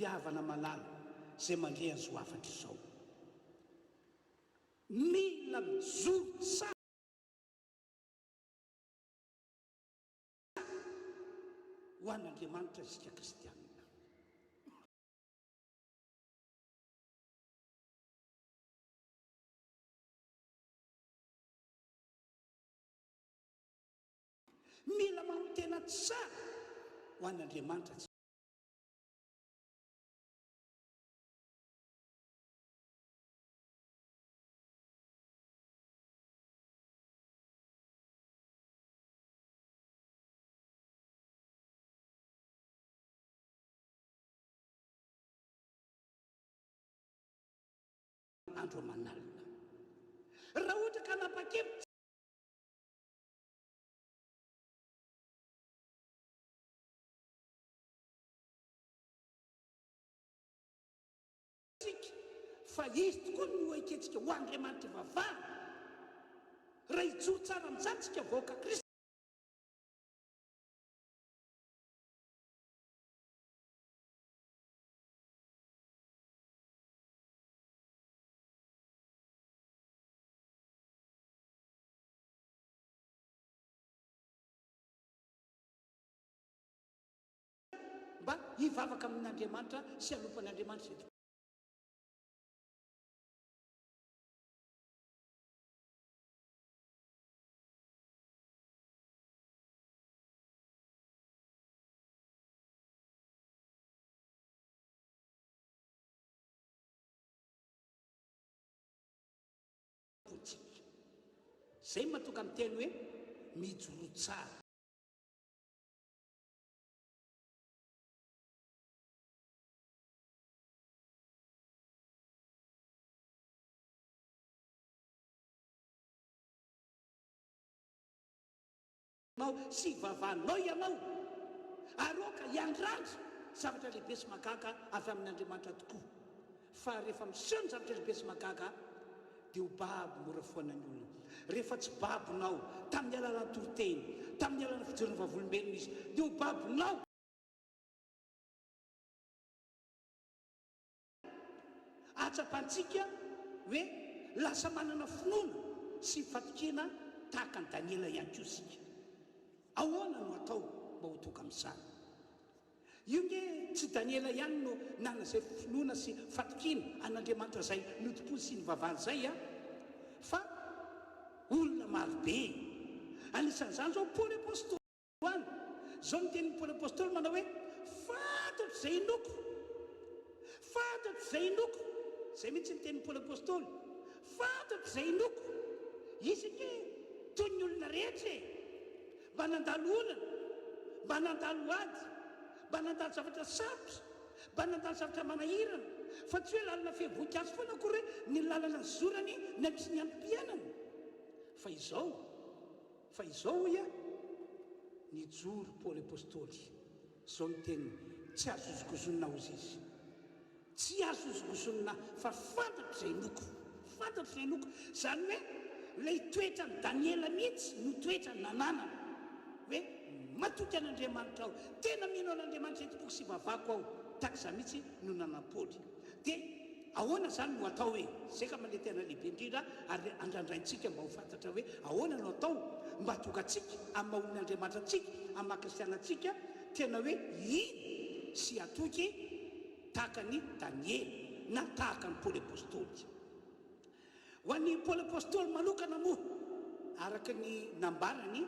riavana malala zay mandre azy ho afatra izao mila mijoro tsara ho an'Andriamanitra isika kristianina mila manotena tsara ho an'Andriamanitra andro amanalina raha ohatra ka nanapa-kevitra fa izy tokoa no eketsika ho Andriamanitra vavahana raha hijoro tsara amin'izany tsika vaoaka Kristy mba hivavaka amin'Andriamanitra sy hanopan'Andriamanitra zay zay mahatonga amin'ny teny hoe mijoro tsara tenanao sy vavanao ianao aroka iandrandra zavatra lehibe sy magaga avy amin'Andriamanitra tokoa. Fa rehefa miseho ny zavatra lehibe sy magaga dia ho babo mora foana ny olona. Rehefa tsy babonao tamin'ny alalany toroteny, tamin'ny alalany fijerony vavolombelona izy, dia ho babonao atsapantsika hoe lasa manana finoana sy fatokena tahaka ny Daniela ihany koa sika. Ahoana no atao mba ho toka amin'izany? Io nge tsy Daniela ihany no nana izay finoana sy fatokena an'Andriamanitra izay notompony sy ny vavahany izay fa olona marobe. Anisan'izany zao Paoly apôstôly any, zao ny tenin'ny Paoly apôstôly manao hoe fantatro izay inoko, fantatro izay inoko. Zay mihitsy ny tenin'ny Paoly apôstôly, fantatro izay inoko. Izy ke toy ny olona rehetra mba nandalo olana, mba nandalo ady, mba nandalo zavatra sarotra, mba nandalo zavatra manahirana, fa tsy hoe lalana fehivoninkazo foana akory hoe ny lalana ny zorany na misy ny ampianana. Fa izao nijoro Paoly apôstôly, zao ny teniny, tsy azo zozogozonina ozy izy, tsy azo zozogozonina, fa fantatro izay inoko, fantatro izay inoko. Zany hoe ilay toetra ny Daniela mihitsy no toetra nananana hoe matoky an'Andriamanitra aho, tena mino an'Andriamanitra etopoko sy vavako aho, tahaka izany mihitsy no nanam-Paoly. Dia ahoana zany no atao hoe zay ka mandeha tena lehibe indrindra, ary andrandraintsika mba ho fantatra hoe ahoana no atao mba tokatsika amin'ny maha-olon'Andriamanitra antsika, amin'ny maha-kristianantsika, tena hoe iny sy atoky tahaka ny Daniela na tahaka ny Paoly apôstôly. Ho an'ny Paoly apôstôly manokana moa, araka ny nambarany,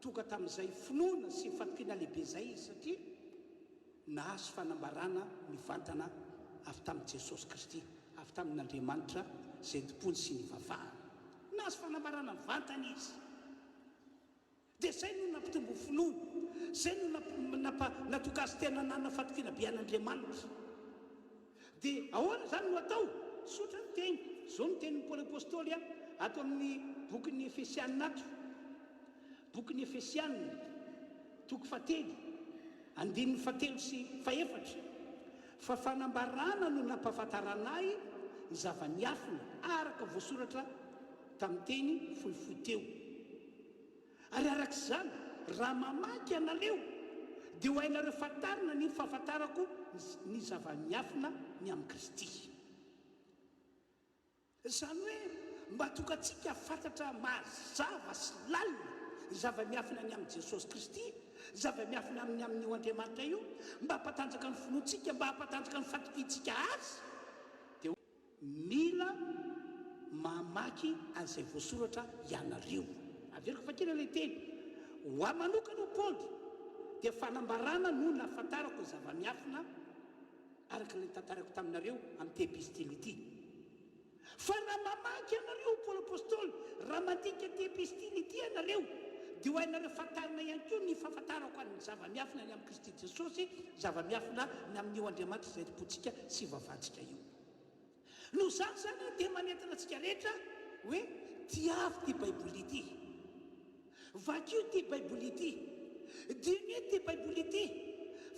toka tamin'izay finoana sy fatokena lehibe izay izy, satria nahazo fanambarana mivantana avy tamin'i Jesosy Kristy, avy tamin'Andriamanitra izay tompony sy ny vavahany. Nahazo fanambarana mivantana izy. Dia zay no nampitombo finoana, zay no natoka azy tena nanana fatokena be an'Andriamanitra. Dia ahoana zany no atao? Sotra ny teny, zao ny tenin'ny Paoly apôstôly ato amin'ny bokin'ny Efesianina ato, bokin'ny Efesianina, toko 7, andininy 7 sy 4. Fa fanambarana no nampahafantaranay ny zava-miafina araka voasoratra tamin'ny teny fohifohy teo. Ary arak'izany raha mamaky anareo dia ho hainareo fantarina ny fahafantarako ny zava-miafina ny amin'ny Kristy. Izany hoe mba tokantsika fantatra mazava sy lalina ny zava-miafina ny amin'ny Jesosy Kristy, zava-miafina amin'io Andriamanitra io, mba hampatanjaka ny finoantsika, mba hampatanjaka ny fatokiantsika azy, dia mila mamaky an'izay voasoratra ianareo. Averiko fakina ilay teny, ho ahy manokana Paoly dia fanambarana no nahafantarako ny zava-miafina araka ilay tantarako taminareo amin'ny epistily ity. Fa raha mamaky ianareo Paoly apôstôly, raha mandinika epistily ity ianareo, dia ho hainareo fantarina ihany koa ny fahafantarako ny zava-miafina ny amin'ny Kristy Jesosy, zava-miafina ny amin'io Andriamanitra izay tompontsika sy vavantsika io. No zany dia manentana antsika rehetra hoe tiavy ty baiboly ity, vakio ty baiboly ity, diny ty baiboly ity,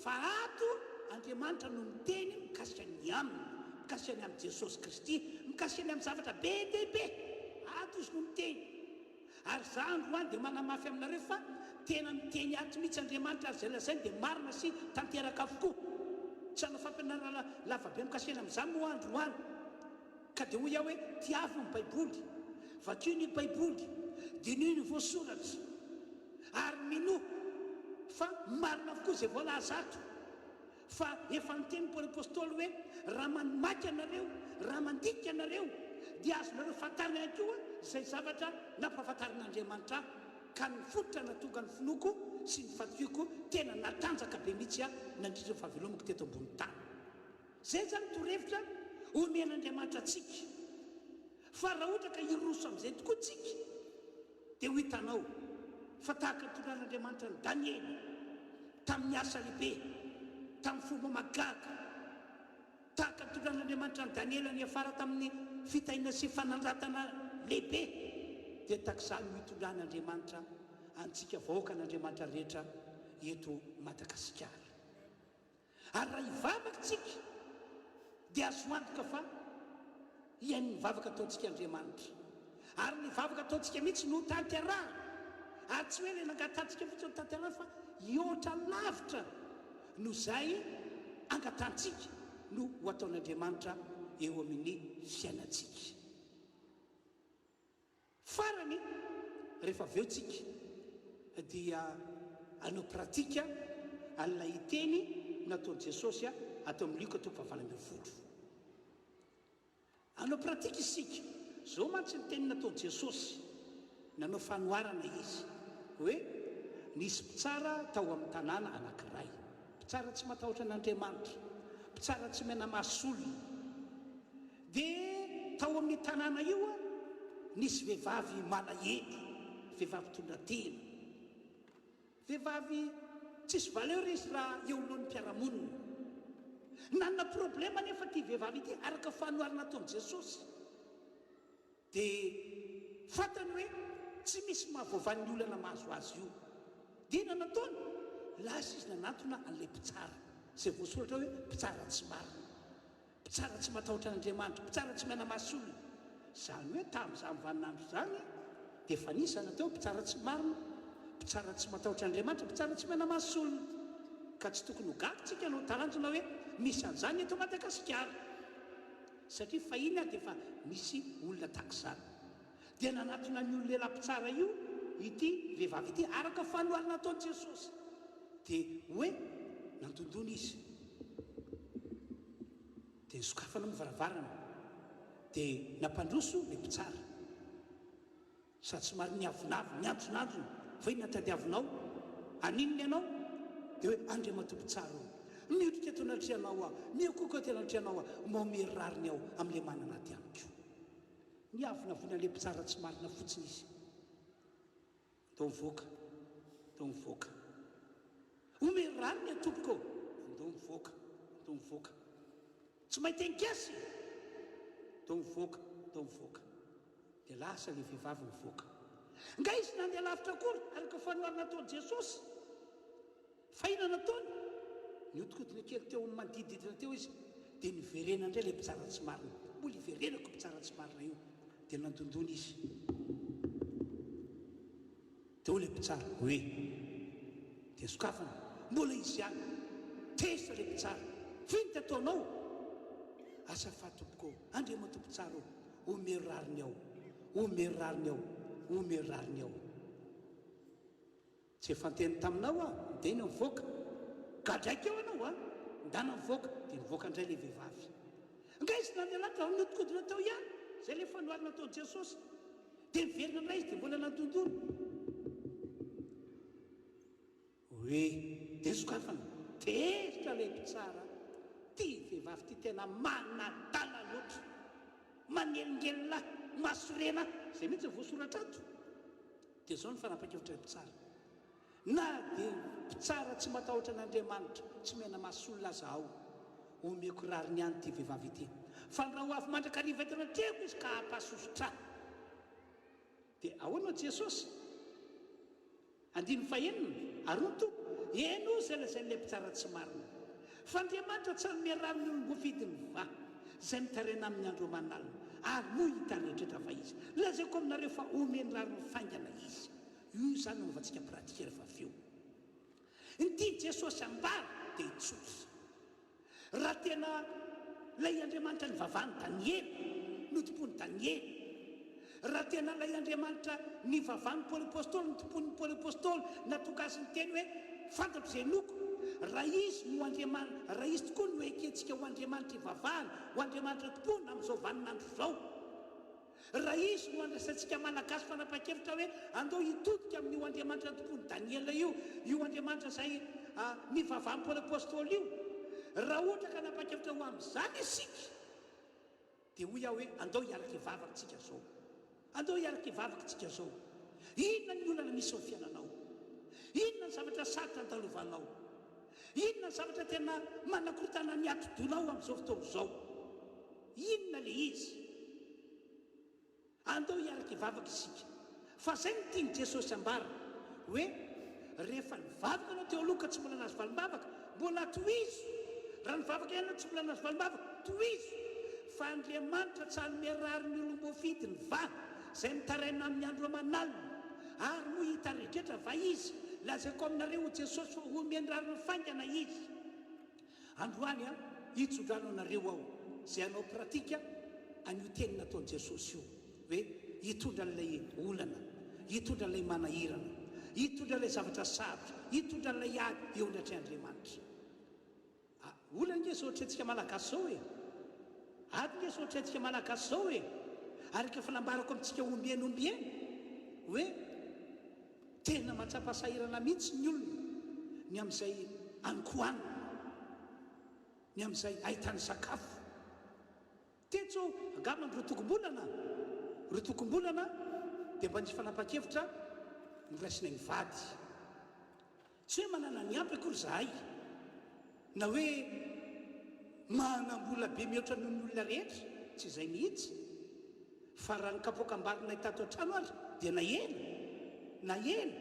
fa ato Andriamanitra no miteny mikasika ny aminy, mikasika ny amin'ny Jesosy Kristy, mikasika ny amin'ny zavatra be dia be. Ato izy no miteny. Ary za androany dia manamafy aminareo fa tena miteny ato mihitsy Andriamanitra, ary zay lazainy dia marina sy tanteraka avokoa. Tsy hanao fampianarana lavabe mikasika ny amin'izany moa androany. Ka dia hoy aho hoe tiavy ny baiboly, vakio ny baiboly, dinio ny voasoratra, ary mino fa marina avokoa izay voalaza ato. Fa efa niteny Paoly apôstôly hoe raha mamaky anareo, raha mandika anareo, dia azonareo fantarina ihany koa izay zavatra nampahafantarin'Andriamanitra, ka ny fototra natonga ny finoko sy ny fatokiako tena natanjaka be mihitsy nandritra ny fahavelomako teto ambony tany. Zay zany torevitra omen'Andriamanitra antsika. Fa raha ohatra ka hiroso amin'izay tokoa tsika, dia ho hitanao fa tahaka tongan'Andriamanitra ny Daniela tamin'ny asa lehibe, tamin'ny fomba magaga, tahaka tongan'Andriamanitra ny Daniela ny afara tamin'ny fitahiana sy fanandratana lehibe, dia tahaka izany ho hitondran'Andriamanitra antsika vahoaka n'Andriamanitra rehetra eto Madagasikara. Ary raha hivavakantsika dia azo antoka fa iain'ny mivavaka ataontsika Andriamanitra, ary ny vavaka ataontsika mihitsy no tanterahana, ary tsy hoe le nangatantsika fotsiny no tanterahana fa ioatra lavitra no zay angatantsika no ho ataon'Andriamanitra eo amin'ny fiainantsika. Farany rehefa avy eo tsika dia anao pratika an'ilay teny nataon'i Jesosy atao amin'ny Luka 8:20. Anao pratika isika zao mantsy ny teny nataon'i Jesosy, nanao fanoharana izy hoe nisy mpitsara tao amin'ny tanàna anankiray, mpitsara tsy matahotra n'Andriamanitra, mpitsara tsy mena masolona. Dia tao amin'ny tanàna io nisy vehivavy malahelo, vehivavy tondratena, vehivavy tsisy valeur izy raha eo alohan'ny mpiaramonina. Nanana problema nefa ty vehivavy ity araka fanoharana ataon'i Jesosy. Dia fantany hoe tsy misy mahavoavan'ny olana mahazo azy io. Dia nataony lasa izy nanatona an'ilay mpitsara, izay voasoratra hoe mpitsara tsy marina, mpitsara tsy matahotra n'Andriamanitra, mpitsara tsy mena masolona. Zany hoe tamin'izany vaninandro zany dia efa nisy natao mpitsara tsy marina, mpitsara tsy matahotra n'Andriamanitra, mpitsara tsy mena masolona. Ka tsy tokony ho gafintsika no taranjona hoe misy an'izany eto Madagasikara, satria fahiny dia efa misy olona tahak'izany. Dia nanatona ny olona lehilahy mpitsara io ity vehivavy ity araka fanoharana ataon'i Jesosy. Dia hoe nandondona izy, dia nisokafana amin'ny varavarana, dia nampandroso le mpitsara, sady somary niavonavy nianjonanjona, fa iny natadiavinao, aninony ianao? Dia hoe Andriamatompo tsara miodrika eto anatrianao aho, miakoko eto anatrianao aho, maomery rariny aho amin'ilay manana ty amiko. Niavonavona le mpitsara tsy marina fotsiny izy. Ndao mivoaka, ndao mivoaka, omery rariny a tompoko, ndao mivoaka, ndao mivoaka, tsy mahita engasy, ndao mivoaka, ndao mivoaka. Dia lasa le vehivavy mivoaka. Nga izy nandeha lavitra akory araka fanoharana ataon'i Jesosy. Fa ina nataony nihodikotina kely teo amin'ny manodidididina teo izy, dia niverena indray le mpitsara tsy marina. Mbola iverenako mpitsara tsy marina io. Dia nandondona izy. Dia le mpitsara hoe, dia sokafana, mbola izy ihany, tesa le mpitsara, finta ataonao? Asafa tompoko, Andriamatompo tsara, omery rariny aho, omery rariny aho, omery rariny aho. Tsy efa nteny taminao dia iny mivoaka, gadraika eo anao ndana mivoaka. Dia nivoaka indray le vehivavy. Nga izy nandeha lavitra nodikodina tao ihany, zay le fanoharana ataon'i Jesosy. Dia niverina indray izy dia mbola nandondona hoe, dia sokafana, tezitra le mpitsara, ty vehivavy ty tena manadala loatra, manelingelina, masorena, zay mihitsy voasoratra ato. Dia zao ny fanapa-kevitra mpitsara, na dia mpitsara tsy matahotra n'Andriamanitra, tsy mena masolona zaho, omeko rariny ihany ty vehivavy ity. Fa raha ho avy mandrakariva eto anatrehako izy ka hampahasosotra. Dia ahoana Jesosy? 5:enina, aroto, eno zay lazan'ilay mpitsara tsy marina. Fa Andriamanitra tsy hanome rariny olom-boafidiny va, zay mitarena amin'ny andro aman'alina, ary moa hitarehetrrehetra fa izy. Lazaiko aminareo fa omeny rariny faingana izy. Io zany nanaovantsika pratika rehefa avy eo. Ny tia Jesosy ambara dia itsotra. Raha tena lay Andriamanitra ny vavany Daniely, notompony Daniely. Raha tena lay Andriamanitra ny vavany Paoly apôstôly, notompony Paoly apôstôly, natonga azy ny teny hoe fantatro izay noko. Raha izy no Andriamanitra, raha izy tokoa no ekentsika ho Andriamanitra ivavahana, ho Andriamanitra tompony amin'izao vaninandro zao. Raha izy no andrasantsika malagasy fanapa-kevitra hoe andao hitodika amin'io Andriamanitra tompony Daniela io Andriamanitra izay nivavahany Paoly apôstôly io. Raha ohatra ka napa-kevitra ho amin'izany isika, dia hoy aho hoe andao hiaraka ivavakantsika zao, andao hiaraka ivavakantsika zao. Inona ny olana misy ao fiainanao? Inona ny zavatra sarotra andalovanao? Inona ny zavatra tena manakorotana ny ati-donao amin'izao fotoana izao? Inona le izy? Andao hiaraka ivavaka isika. Fa zay no tiany Jesosy ambara hoe rehefa nivavaka anao teo aloha ka tsy mbola nazy valimbavaka mbola tohizo, raha nivavaka ihany tsy mbola nazy valimbavaka tohizo, fa Andriamanitra tsy hanome rariny olom-boafidy ny va izay mitaraina amin'ny andro aman'alina ary moa hita rehetrarehetra va izy lazaiko aminareo Jesosy fa omeny rariny faingana izy. Androany a hitsodrano anareo aho izay anao pratika an'io teny nataon'i Jesosy io hoe hitondra an'ilay olana, hitondra an'ilay manahirana, hitondra an'ilay zavatra sarotra, hitondra an'ilay ady eo andratry Andriamanitra. Olana nge zao ohatrantsika malagasy zao e, ady nge zao ohatrantsika malagasy zao e, ary ka fanambarako amintsika ombieny hoe tena mahatsapasahirana mihitsy ny olona ny amin'izay ankohanina, ny amin'izay ahitany sakafo. Tetso angambany rotokom-bolana dia mba nisy fanapa-kevitra niraisina ny vady, tsy hoe manana ny ampy akory zahay na hoe manam-bola be mihoatra noho ny olona rehetra, tsy izay mihitsy, fa raha ny kapoakambarina hitato an-trano azy dia na ela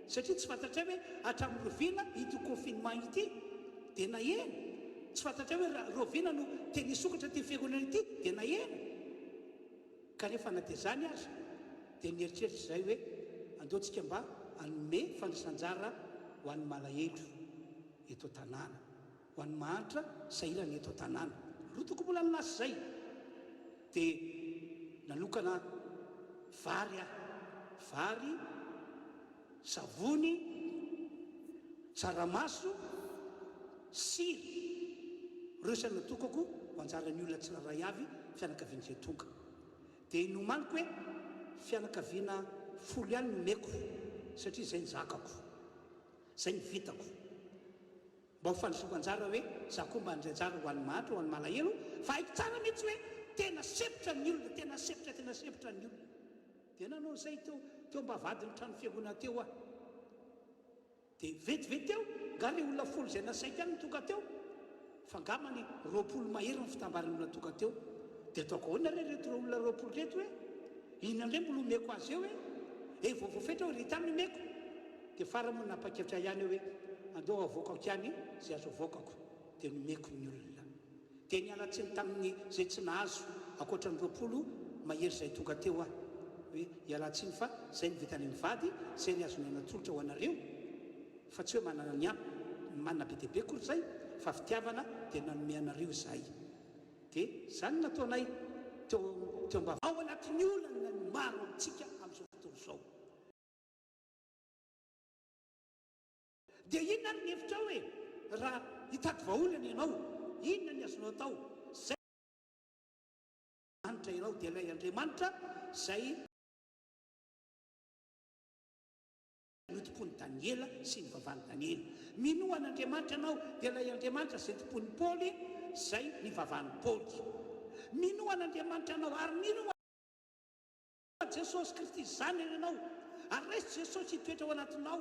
satria tsy fantatra hoe hatramin'ny roviana ito confinement ity dia na ela, tsy fantatra hoe roviana no teny hisokatra ty fiangonana ity dia na ela. Kanefa na dia zany azy dia nieritreritra izay hoe andeontsika mba hanome fandraisan-jara ho an'ny malahelo eto tanàna, ho an'ny mahantra sahirana eto tanàna. Rotoko mbola nilasa izay dia nanokana vary, savony, tsaramaso, sira, ireo sany natokako ho anjaran'ny olona tsiraray avy fianakaviana izay tonga. Dia nomaniko hoe fianakaviana 10 ihany nomeko satria izay ny zakako, izay ny vitako, mba ho fandrosoako anjara hoe za koa mba handray anjara ho an'ny mahantra, ho an'ny malahelo, fa haiko tsara mihitsy hoe tena sepotra ny olona, tena sepotra ny olona. Dia nanao izay teo mba vady ny trano fiangonana teo aho, dia vetivety teo ngary olona 10 izay nasaiko ihany tonga teo, fa ngamany 20 mahery ny fitambaran'ny olona tonga teo. Dia ataoko ahoana reto olona 20 reto hoe inona indray mbola omeko azy eo hoe voavoafetra hoe ry tany omeko. Dia faramoa napa-kevitra ihany hoe andeo avoakako ihany izay azo avoakako, dia nomeko ny olona. Dia niala tsiny tamin'ny izay tsy nahazo ankoatra ny 20 mahery izay tonga teo aho hoe hiala tsiny fa izay ny vitany ny vady, izay ny azony anatolotra ho anareo, fa tsy hoe manana ny ampy, manana be deaibe kory izay, fa fitiavana dia nanome anareo izahay. Dia izany nataonay teo mba ao anatin'ny olana ny maro amintsika amin'izao fotoana izao. Dia inona ny hevitra hoe raha hitady vahaolana ianao, inona ny azonao atao? Zay manitra ianao dia ilay Andriamanitra izay notompon'i Daniela sy ny vavan'i Daniela. Minoan'Andriamanitra ianao dia ilay Andriamanitra izay tompon'i Paoly izay ny vavan'i Paoly. Minoan'Andriamanitra ianao ary minoa Jesosy Kristy izany ianao, ary raisy Jesosy hitoetra ao anatinao,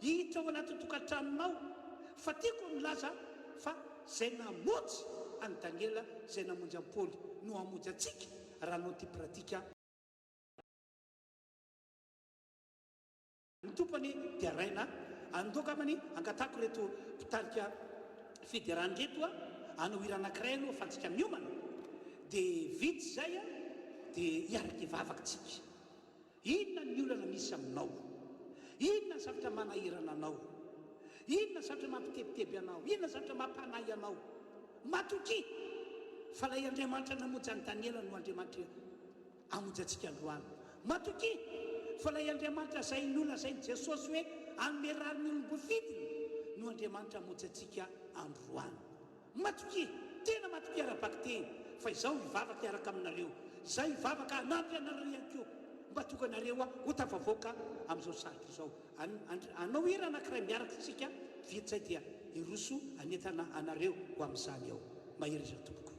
hiditra ao anatin'ny tokantranonao. Fa tiako milaza fa izay namonjy an'i Daniela, izay namonjy an'i Paoly no hamonjy antsika raha anao ty pratika. Ny tompony dia raina andokamany angatako reto mpitarika fiderany reto hanao hira anankiray aloha afatsika miomana, dia vitsy izay dia hiaraka hivavakatsika. Inona ny olana misy aminao? Inona ny zavatra manahirana anao? Inona ny zavatra mampitebiteby anao? Inona ny zavatra mampanahy anao? Matoky fa ilay Andriamanitra namonjy an'i Daniela no Andriamanitra hamonjy antsika androany. Matoky fa ilay Andriamanitra izay nolazain'i Jesosy hoe hanome rariny olom-boafidiny no Andriamanitra hamonjy antsika androany. Matoky, tena matoky ara-baky teny, fa izaho hivavaka hiaraka aminareo, izaho hivavaka hanampy anareo ihany koa mba tonga anareo ho tafavoaka amin'izao sarotra izao. Anao hira anankiray miaraka tsika, vita izay dia hiroso anentana anareo ho amin'izany ao. Mahery izy tompoko.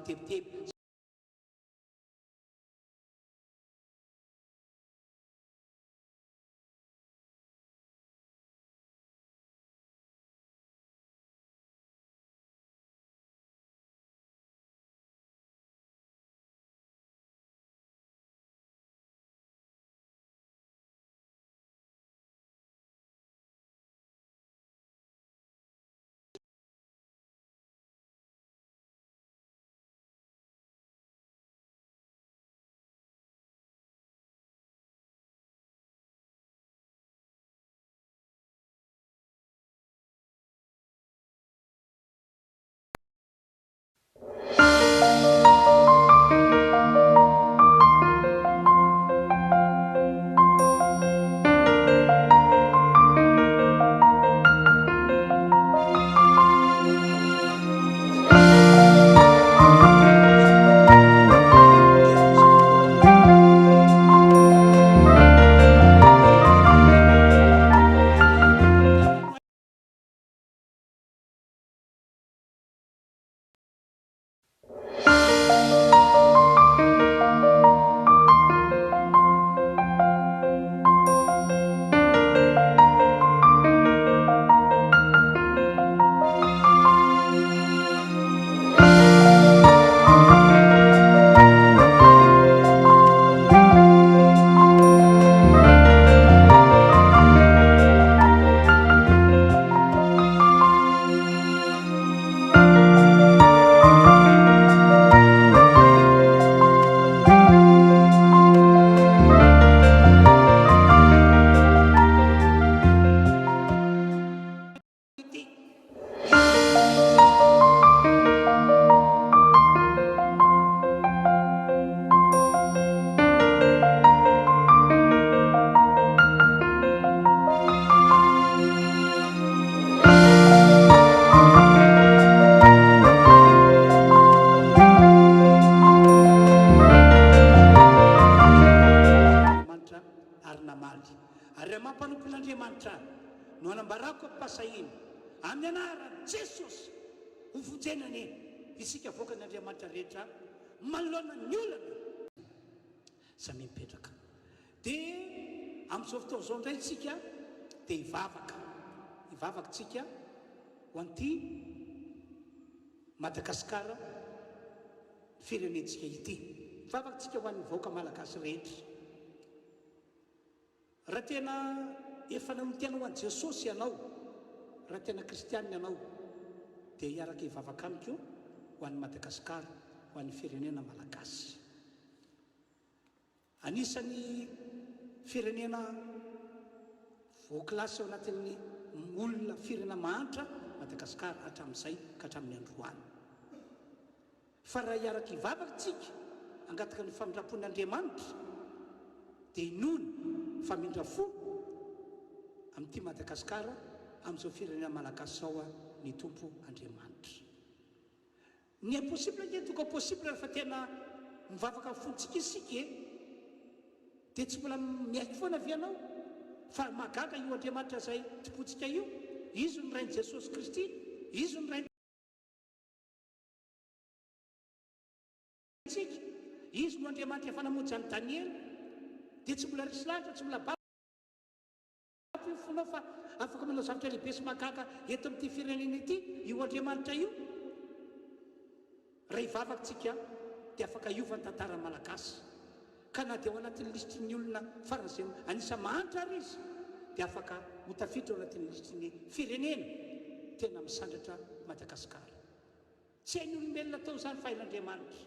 mitebiteby. Ary mampanompon'Andriamanitra no anambarako ampasahiny amin'ny anaran'i Jesosy hovojenany isika voakan'Andriamanitra rehetra manoloana ny olana samy mipetraka. Dia amin'izao fotoana izao indray tsika dia hivavaka tsika ho an'ity Madagasikara firenentsika ity. Hivavaka tsika ho an'ny vahoaka malagasy rehetra. Raha tena efa nanomitiana ho an'i Jesosy ianao, raha tena kristianina ianao, dia hiaraka hivavaka amiko ho an'ny Madagasikara, ho an'ny firenena malagasy. Anisan'ny firenena voakilasy ao anatin'ny olona firenena mahantra Madagasikara hatramin'izay ka hatramin'ny androany. Fa raha hiaraka hivavaka tsika hangataka ny famindrapon'Andriamanitra, dia inony famindra-fo amin'ity Madagasikara, amin'izao firenena malagasy ao ny tompo Andriamanitra. Ny impossible nge tonga possible rehefa tena mivavaka fontsika isika dia tsy mbola miaiky foana vianao fa magaga io Andriamanitra izay tipotsika io. Izy ny rain'i Jesosy Kristy, izy ny raintsika, izy no Andriamanitra efa namonjy an'i Daniely. Dia tsy mbola risy lahatra, tsy mbola babo fonao fa afaka manao zavatra lehibe sy magaga eto amin'ity firenena ity io Andriamanitra io. Raha hivavaka tsika dia afaka hiovany tantara malagasy, ka na dia ao anatin'ny lisitrin'ny olona faran'izay anisan'ny mahantra ary izy, dia afaka ho tafiditra ao anatin'ny lisitrin'ny firenena tena misandratra Madagasikara. Tsy hain'ny olombelona tao izany fa hain'Andriamanitra.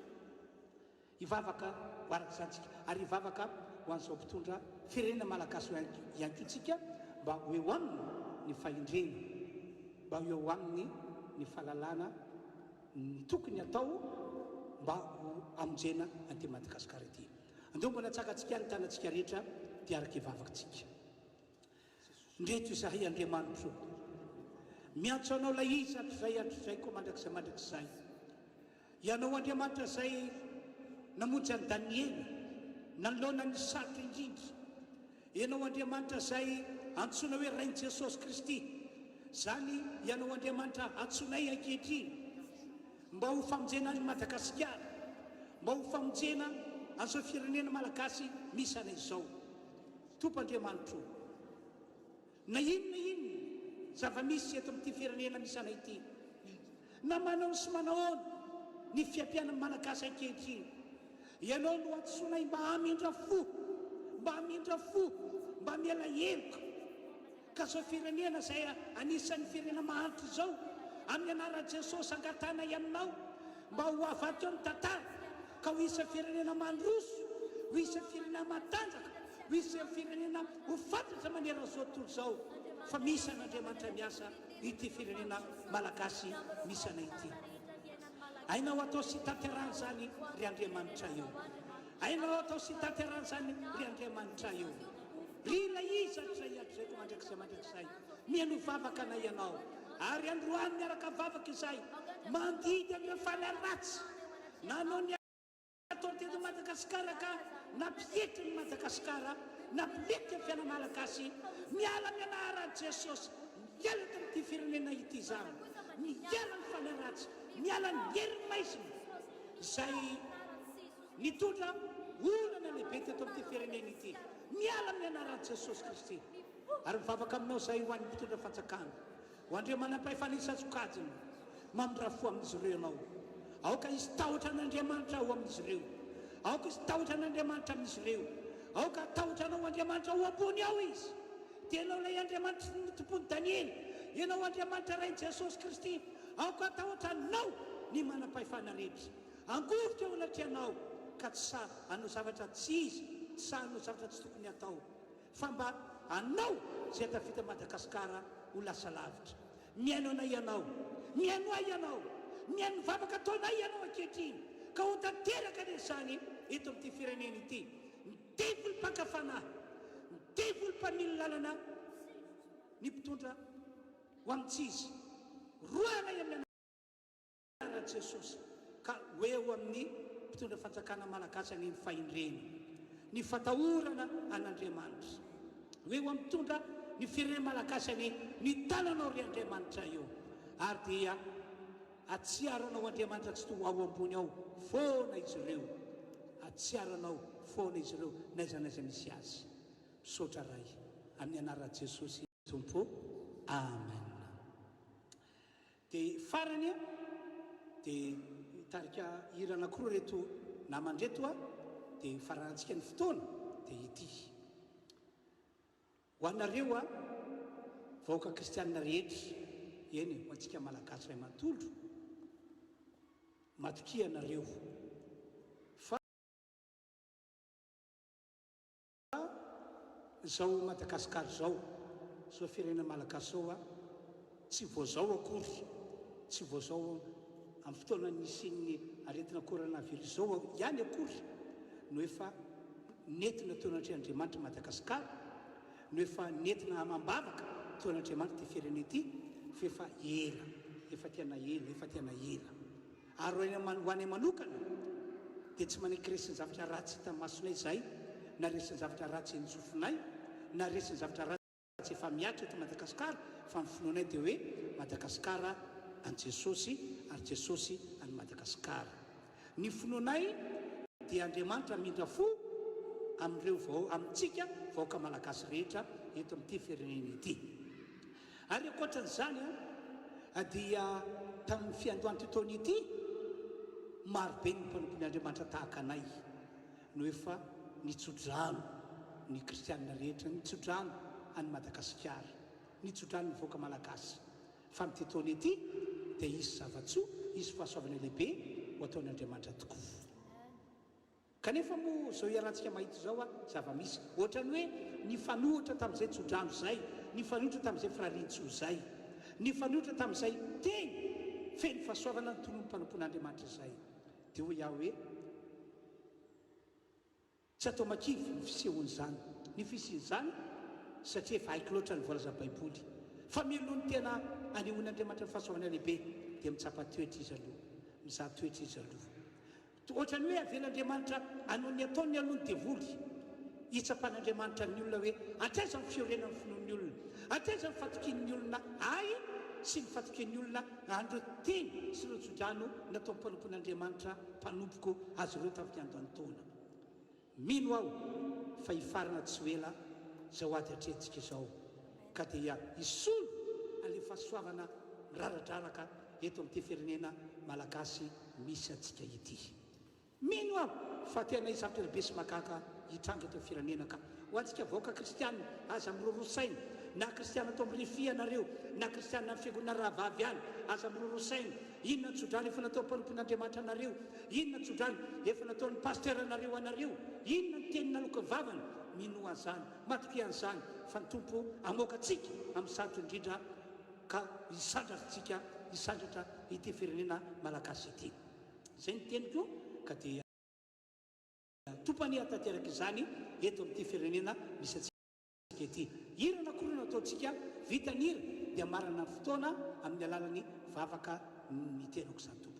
Hivavaka ho arak'izantsika, ary hivavaka ho an'izao mpitondra firenena malagasy ihany koa tsika, mba ho eo aminy ny fahindrena, mba ho eo aminy ny fahalalana ny tokony atao mba ho amonjena an'ity Madagasikara ity. Andeo mbola tsakatsika ny tanantsika rehetra dia araka hivavaka tsika. Ndreto izahay Andriamanitra, miantso anao lay izy hatrizay koa mandrakizay. Ianao Andriamanitra izay namonjy an'i Daniely nanoloana ny sarotra indrindra. Ianao Andriamanitra izay antsoina hoe rain'i Jesosy Kristy. Zany ianao Andriamanitra antsonay ankehitriny. mba ho famonjena ny Madagasikara, mba ho famonjena an'izao firenena malagasy misy an'izao. Tompandriamanitro, na inona zava-misy eto amin'ity firenena misy anay ity, na manao sy manahoana ny fiampianan'ny malagasy ankehitriny, ianao no antsoinay mba hamindra fo, mba miala heloka ka zao firenena izay anisan'ny firenena mahantra izao amin'ny anaran'i Jesosy angatanay aminao, mba ho avato eo ny tantara ka ho isa firenena mandroso, ho isa firenena matanjaka, ho isa firenena ho fantatra maneran'izao tontolo izao fa misy an'Andriamanitra miasa ity firenena malagasy misy anay ity. Ainao atao sy tanterahana zany ry Andriamanitra io, ainao atao sy tanterahana zany ry Andriamanitra io. Ry ilay izatra iadreko mandrakizay mihaino vavaka na ianao, ary androany miaraka vavaka izay mandidy amin'ireo falaratsy nanao ny atao teto Madagasikara ka nampietry ny Madagasikara, nampiletika ny fiainana malagasy, miala amin'ny anaran'i Jesosy, miala tamin'ity firenena ity izany, miala ny falaratsy, miala ny heriny maizina izay nitondra olana lehibe teto amin'ity firenena ity, miala amin'ny anaran'i Jesosy Kristy. Ary mivavaka aminao izay ho an'ny mpitondra fanjakana, ho andreo manam-pahefanisa sokajiny, mamindra-fo amin'izy ireo ianao. Aoka izy tahotra an'Andriamanitra ho amin'izy ireo, aoka izy tahotra an'Andriamanitra amin'izy ireo, aoka tahotra anao Andriamanitra ho ambony ao izy. Tianao ilay Andriamanitra ny tompony Daniely, ianao Andriamanitra ray Jesosy Kristy, aoka tahotra anao ny manam-pahefana rehetra. Angovotra eo anatrianao ka tsy sa hanao zavatra tsy izy, tsy sa hanao zavatra tsy tokony atao, fa mba anao zay tavita Madagasikara ho lasa lavitra. Miaino na ianao, miaino ahy ianao, miaino vavaka ataonay ianao ankehitriny ka ho tanteraka nezany eto amin'ity firenena ity. Midevoly mpakafanahy, midevoly mpamily lalana ny mpitondra ho amintsizy, roanay amin'ny anaran'i Jesosy ka ho eo amin'ny mpitondra fanjakana malagasy ny fahendreny, ny fatahorana an'Andriamanitra, ho eo amin'ny mpitondra ny firenena malagasy ny tananao ry Andriamanitra io, ary dia atsiaranao Andriamanitra tsy to ao ambony ao foana izy ireo, atsiaranao foana izy ireo naiza misy azy. Misaotra ray amin'ny anaran'i Jesosy Tompo, amen. Dia farany a dia tarika hira anankiroa reto namandreto a, dia farantsika ny fotoana dia ity. Ho anareo a vahoaka kristianina rehetra, eny ho antsika malagasy ray matoldro, matokia anareo fa zao Madagasikara zao firenena malagasy zao a tsy voazao akory, tsy voazao amin'ny fotoana nisin'ny aretina coronavirus zao ihany akory, no efa nentina taonatry Andriamanitra Madagasikara, no efa nentina amam-bavaka taon'Andriamanitra ty firenena ity, fa efa ela, efa tiana ela. Ary ho anay manokana dia tsy manaiky resiny zavatra ratsy hita masonay izay, na resiny zavatra ratsy nitsofinay, na resiny zavatra ratsy efa miatra eto Madagasikara, fa ny finoanay dia hoe Madagasikara an Jesosy, ary Jesosy any Madagasikara. Ny finoanay dia Andriamanitra mindra fo amin'ireo amintsika vahoaka malagasy rehetra eto amin'ity firenena ity. Ary ankoatran'izany a dia tamin'ny fiandohan'ity taona ity, marobe ny mpanompon'ny Andriamanitra tahaka anay, no efa nitsodrano ny kristianina rehetra, nitsodrano any Madagasikara, nitsodrano ny vahoaka malagasy. Fa amin'ity taona ity dia isy zavatsoa, isy fahasoavana lehibe ho ataon'Andriamanitra tokoa. Kanefa moa zao iarahantsika mahita zao a zava-misy ohatrany hoe ny fanohitra tamin'izay tsodrano zay, ny fanohitra tamin'izay firariantsoa zay, ny fanohitra tamin'izay teny feno fahasoavana ny tonono mpanompon'Andriamanitra izay, dia ho iaho hoe tsy atao makivy ny fisehoan'izany, ny fisian'izany satria efa haiko loatra ny voalaza baiboly, fa mialohan'ny tena anehoan'Andriamanitra ny fahasoavana lehibe dia mitsapa toetra izy aloha, mizaha toetra izy aloha. Ohatrany hoe avelan'Andriamanitra anao ny ataony alohan'ny devoly, hitsapan'Andriamanitra ny olona hoe atraiza ny fiorenan'ny finoan'ny olona, atraiza ny fatokian'ny olona, ay sy nifatikeny olona andro teny sy ireo tsodrano natao mpanompon'Andriamanitra mpanompoko azy ireo tafiky andanotaona. Mino aho fa hifarana tsy ela zao ady atrehantsika izao ka dia isolo alefa soavana miraradraraka eto amin'ity firenena malagasy misy atsika ity. Mino aho fa tena izatra lehibe sy makaka hitranga eto firenena ka ho antsika vaoaka kristianina aza mirorosaina na kristiana atao amin'ny rifianareo na kristianina amin'ny fiangonana rahavavy any aza mirorosaina. Inona tsodrano efa natao mpanompon'Andriamanitra anareo, inona tsodrano efa nataon'ny pasteranareo anareo, inona ny tenina loka vavana. Mino azany matoky an'izany fa ny tompo amoaka atsika amin'ny sarotra indrindra ka hisandratra ity firenena malagasy ity. Zay ny teniko ka dia tompany atateraka izany eto amin'ity firenena misy atsika ity. Hirana korona ataontsika vitan'ira dia marana fotoana amin'ny alalan'ny vavaka mitenako izany tompoko.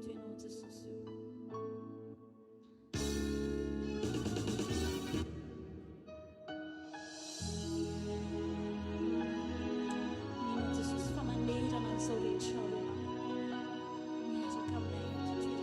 tuenao Jesosy io. Mino Jesosy fa manerana an'izao rehetra ao ianao. Miezaka aminay eto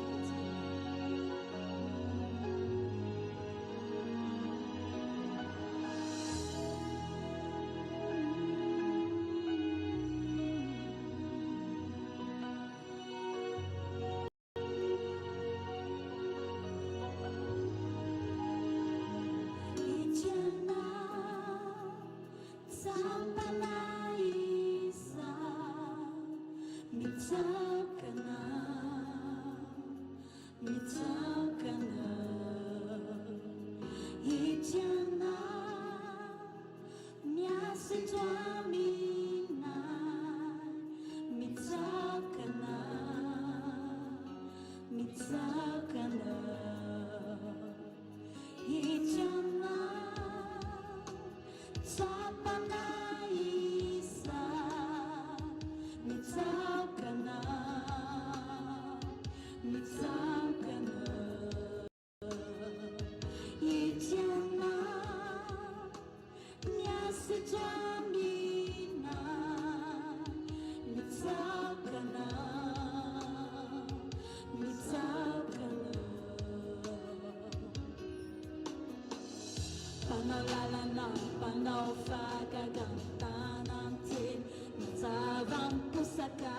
Panalalana, panaufagantanang tin, matsabang pusaka,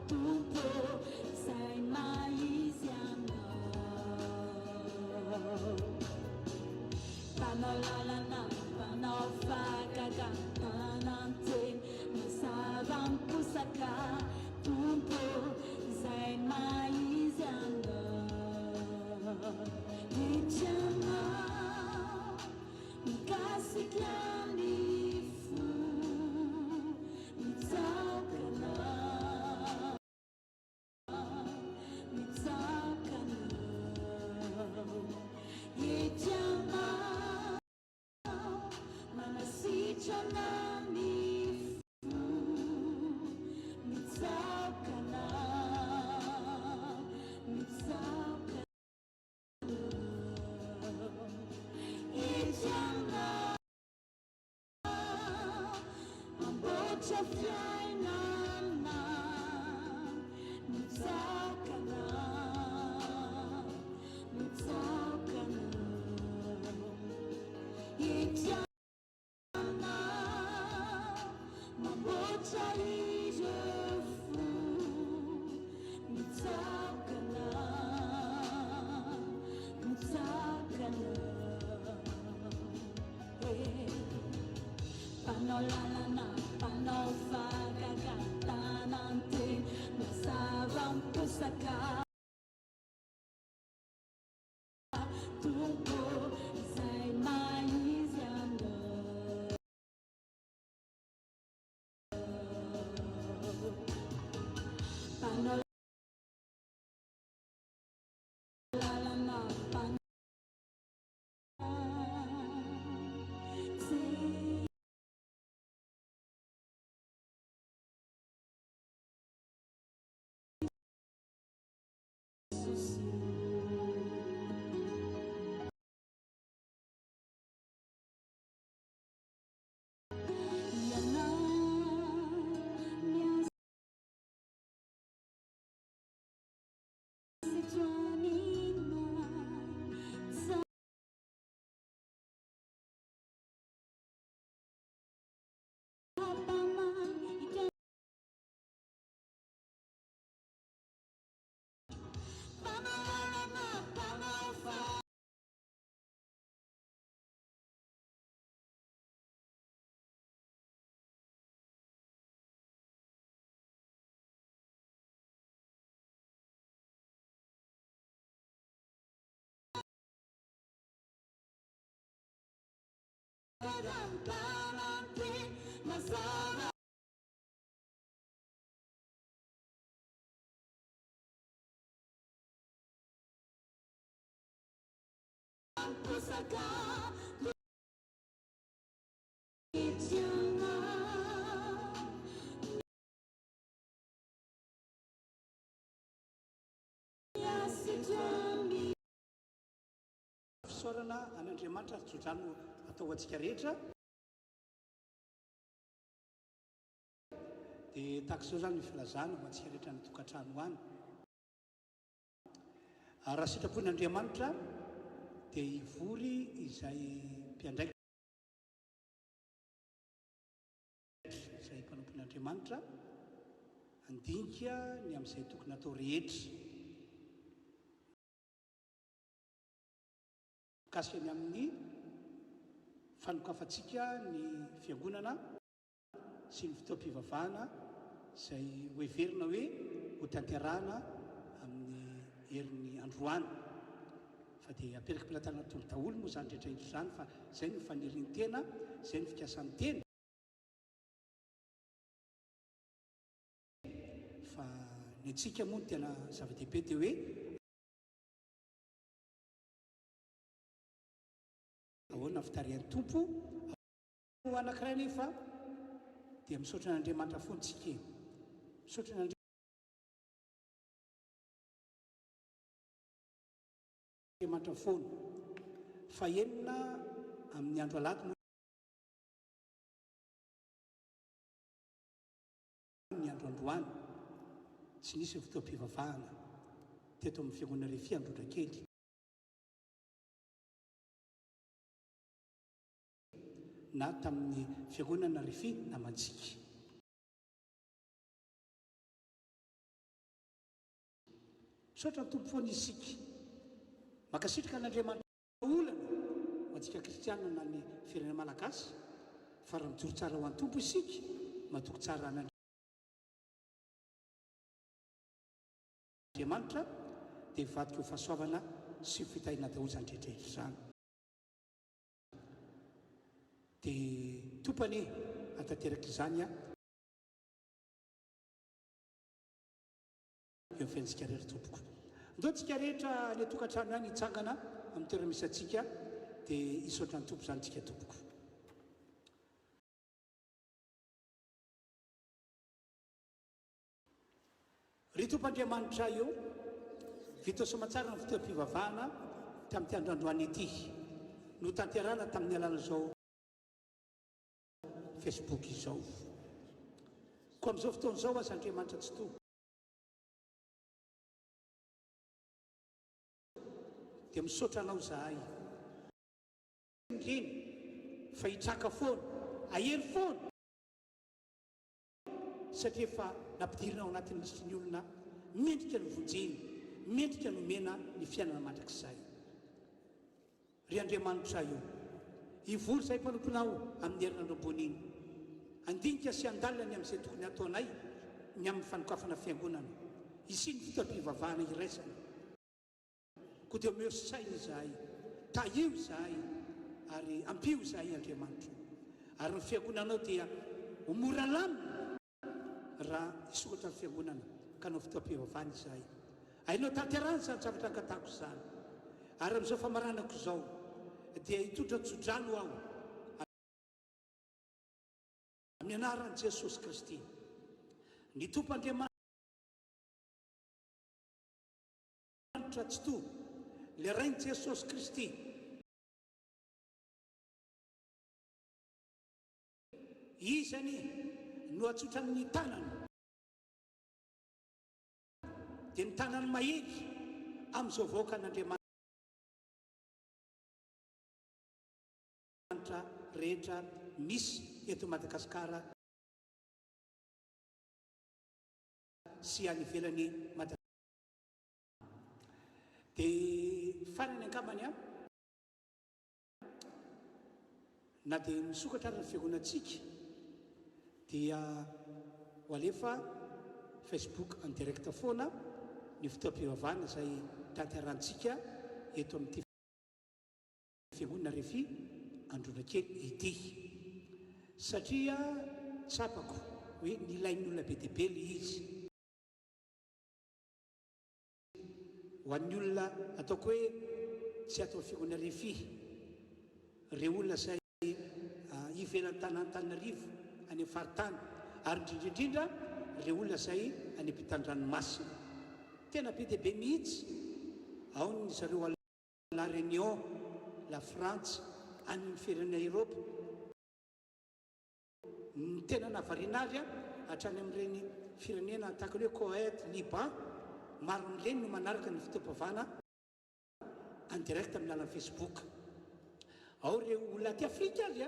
tumpo, say maisyana. Panalalana, panaufagantanang tin, matsabang pusaka, tumpo, say maisyana. Ityana. Kasih lanifu, mitakana, yejana, mana si lanifu, mitakana, yejana. Panolalana, panofagagantanante, masabang pusaka, tungko say maisyana. Panolalana, pusaka. fahasoarana an'Andriamanitra tsodrano atao antsika rehetra dia tahak'izao zany ny filazana ho antsika rehetra ny tokantrano any. Raha sitrapon'Andriamanitra dia hivory izay mpiandraikitra izay mpanompon'Andriamanitra andinika ny amin'izay tokony atao rehetra mikasika ny amin'ny fanokafantsika ny fiangonana sy ny fotoam-pivavahana izay hoeverina hoe ho tanterahana amin'ny herin'ny androany. Fa dia apetraka mpilatana tombo daholo moa zany rehetra indro zany fa izay ny faniriany tena, izay ny fikasan'ny tena. Fa ny antsika moa ny tena zava-dehibe dia hoe ahoana fitarian'ny tompo ho anankiray nefa dia misaotra n'Andriamanitra foana tsika misaotra n'Andriamanitra foana fa enina amin'ny andro alahady ny andro androany tsy nisy ny fotoam-pivavahana teto amin'ny fiangonana Refy Androdrakely na tamin'ny fiangonana Refy na Manjiky. Misaotra ny tompo foana isika makasitraka n'Andriamanitra olana ho antsika kristianina na ny firenena malagasy fa raha mijoro tsara ho an'ny tompo isika mahatoky tsara n'Andriamanitra dia mivadika ho fahasoavana sy fitahina daholo zany rehetrarehetra zany. Dia tompany atanteraka izany eo amin'ny fiainantsika rehetra tompoko. Ndao tsika rehetra ny tokantrano any hitsangana amin'ny toerana misy antsika dia hisaotra ny tompo zany tsika tompoko. Ry tompoandriamanitra eo vita soamantsara ny fotoam-pivavahana tamin'ity androandroany ity no tanterana tamin'ny alàna zao Facebook izao. Ko amin'izao fotoan'izao aza Andriamanitra tsy toa dia misaotra anao zahay indreny fa hitraka foana ahery foana satria efa nampidirina ao anatin'ny lisitry ny olona mendrika ny vonjeny mendrika no mena ny fiainana mandrakizay. Ry Andriamanitra io hivory izay mpanomponao amin'ny herinandro ambony iny andinika sy andalina ny amin'izay tokony ataonay ny amin'ny fanokafana fiangonana isiny fotoam-pivavahana iraisana ko dia omeo saina izahay tahio izahay ary ampio izahay Andriamanitra ary ny fiangonanao dia ho mora lamina raha isokatra ny fiangonana ka nao fotoam-pivavahana izahay hainao tanterana zany zavatra angatahako izany ary amin'izao famaranako izao dia hitondra tsodrano aho amin'ny anaran'i Jesosy Kristy ny tompo Andriamanitra tsy toa le rain'i Jesosy Kristy izany no atsotra amin'ny tanany dia ny tanany mahery amin'izao vahoaka n'Andriamanitra rehetra misy eto Madagasikara sy any ivelany Madagasikara. Dia farany angambany na dia misokatra ary ny fiangonantsika dia ho alefa Facebook en direct foana ny fotoam-pivavahana izay tanterantsika eto amin'ity fiangonana Refy Androdrakely ity satria tsapako hoe nilain'ny olona be dehibe le izy ho an'ny olona ataoko hoe tsy atao fiangonana Refy re olona izay ivelan'ny tanàn'Antananarivo any amin'ny faritany ary indrindraindrindra re olona izay any ampitan-dranomasina tena be dehibe mihitsy ao ny zareo La Réunion la Frantsa amin'ny firenena Eropa. Ny tena nahavariana azy hatrany amin'ireny firenena tahaka ny hoe Koweït, Liban, maro amin'ireny no manaraka ny fitaom-pivavahana en direct amin'ny alalan'ny Facebook. Ao ireo olona aty Afrika azy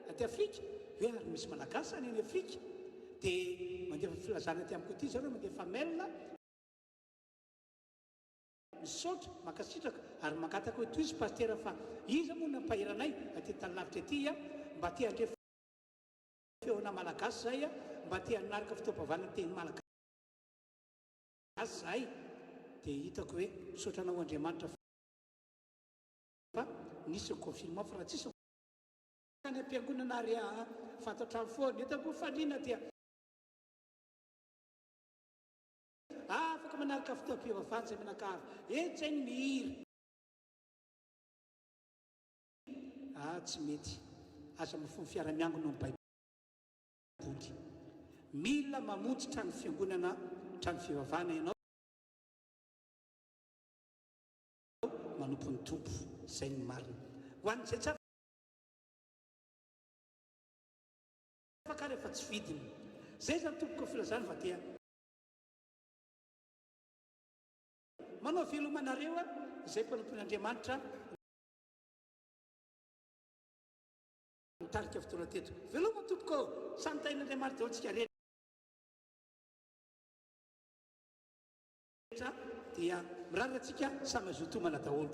aty Afrika hoe ary misy malagasy any Afrika dia mandefa filazana aty amin'ny koty zareo mandefa mail misaotra makasitraka ary mangataka hoe toy izy pasteur fa iza moa nampahiranay aty tany-lavitra aty mba tia andre feona malagasy zay mba tia hanaraka fitaom-pivavahana teny malagasy zahay dia hitako hoe misaotranao Andriamanitra fa nisy ny confinement fa raha tsisy any am-piangonana ary fantatra foana hitako faliana dia afaka manaraka fitaom-pivavahana zay menakavy etsainy mihira tsy mety aza mifono fiara-miangono ny baiboly. Mila mamonjy trano fiangonana trano fivavahana ianao manompo ny tompo zay ny marina ho an'izay tsy afaka rehefa tsy vidiny zay zany tompoko filazana fa dia manao velomanareo zay mpanompon'Andriamanitra mitarika fotoana teto veloma tompoko samy tain'Andriamanitra ao antsika rehetra dia miraritra antsika samy azo tomana daholo.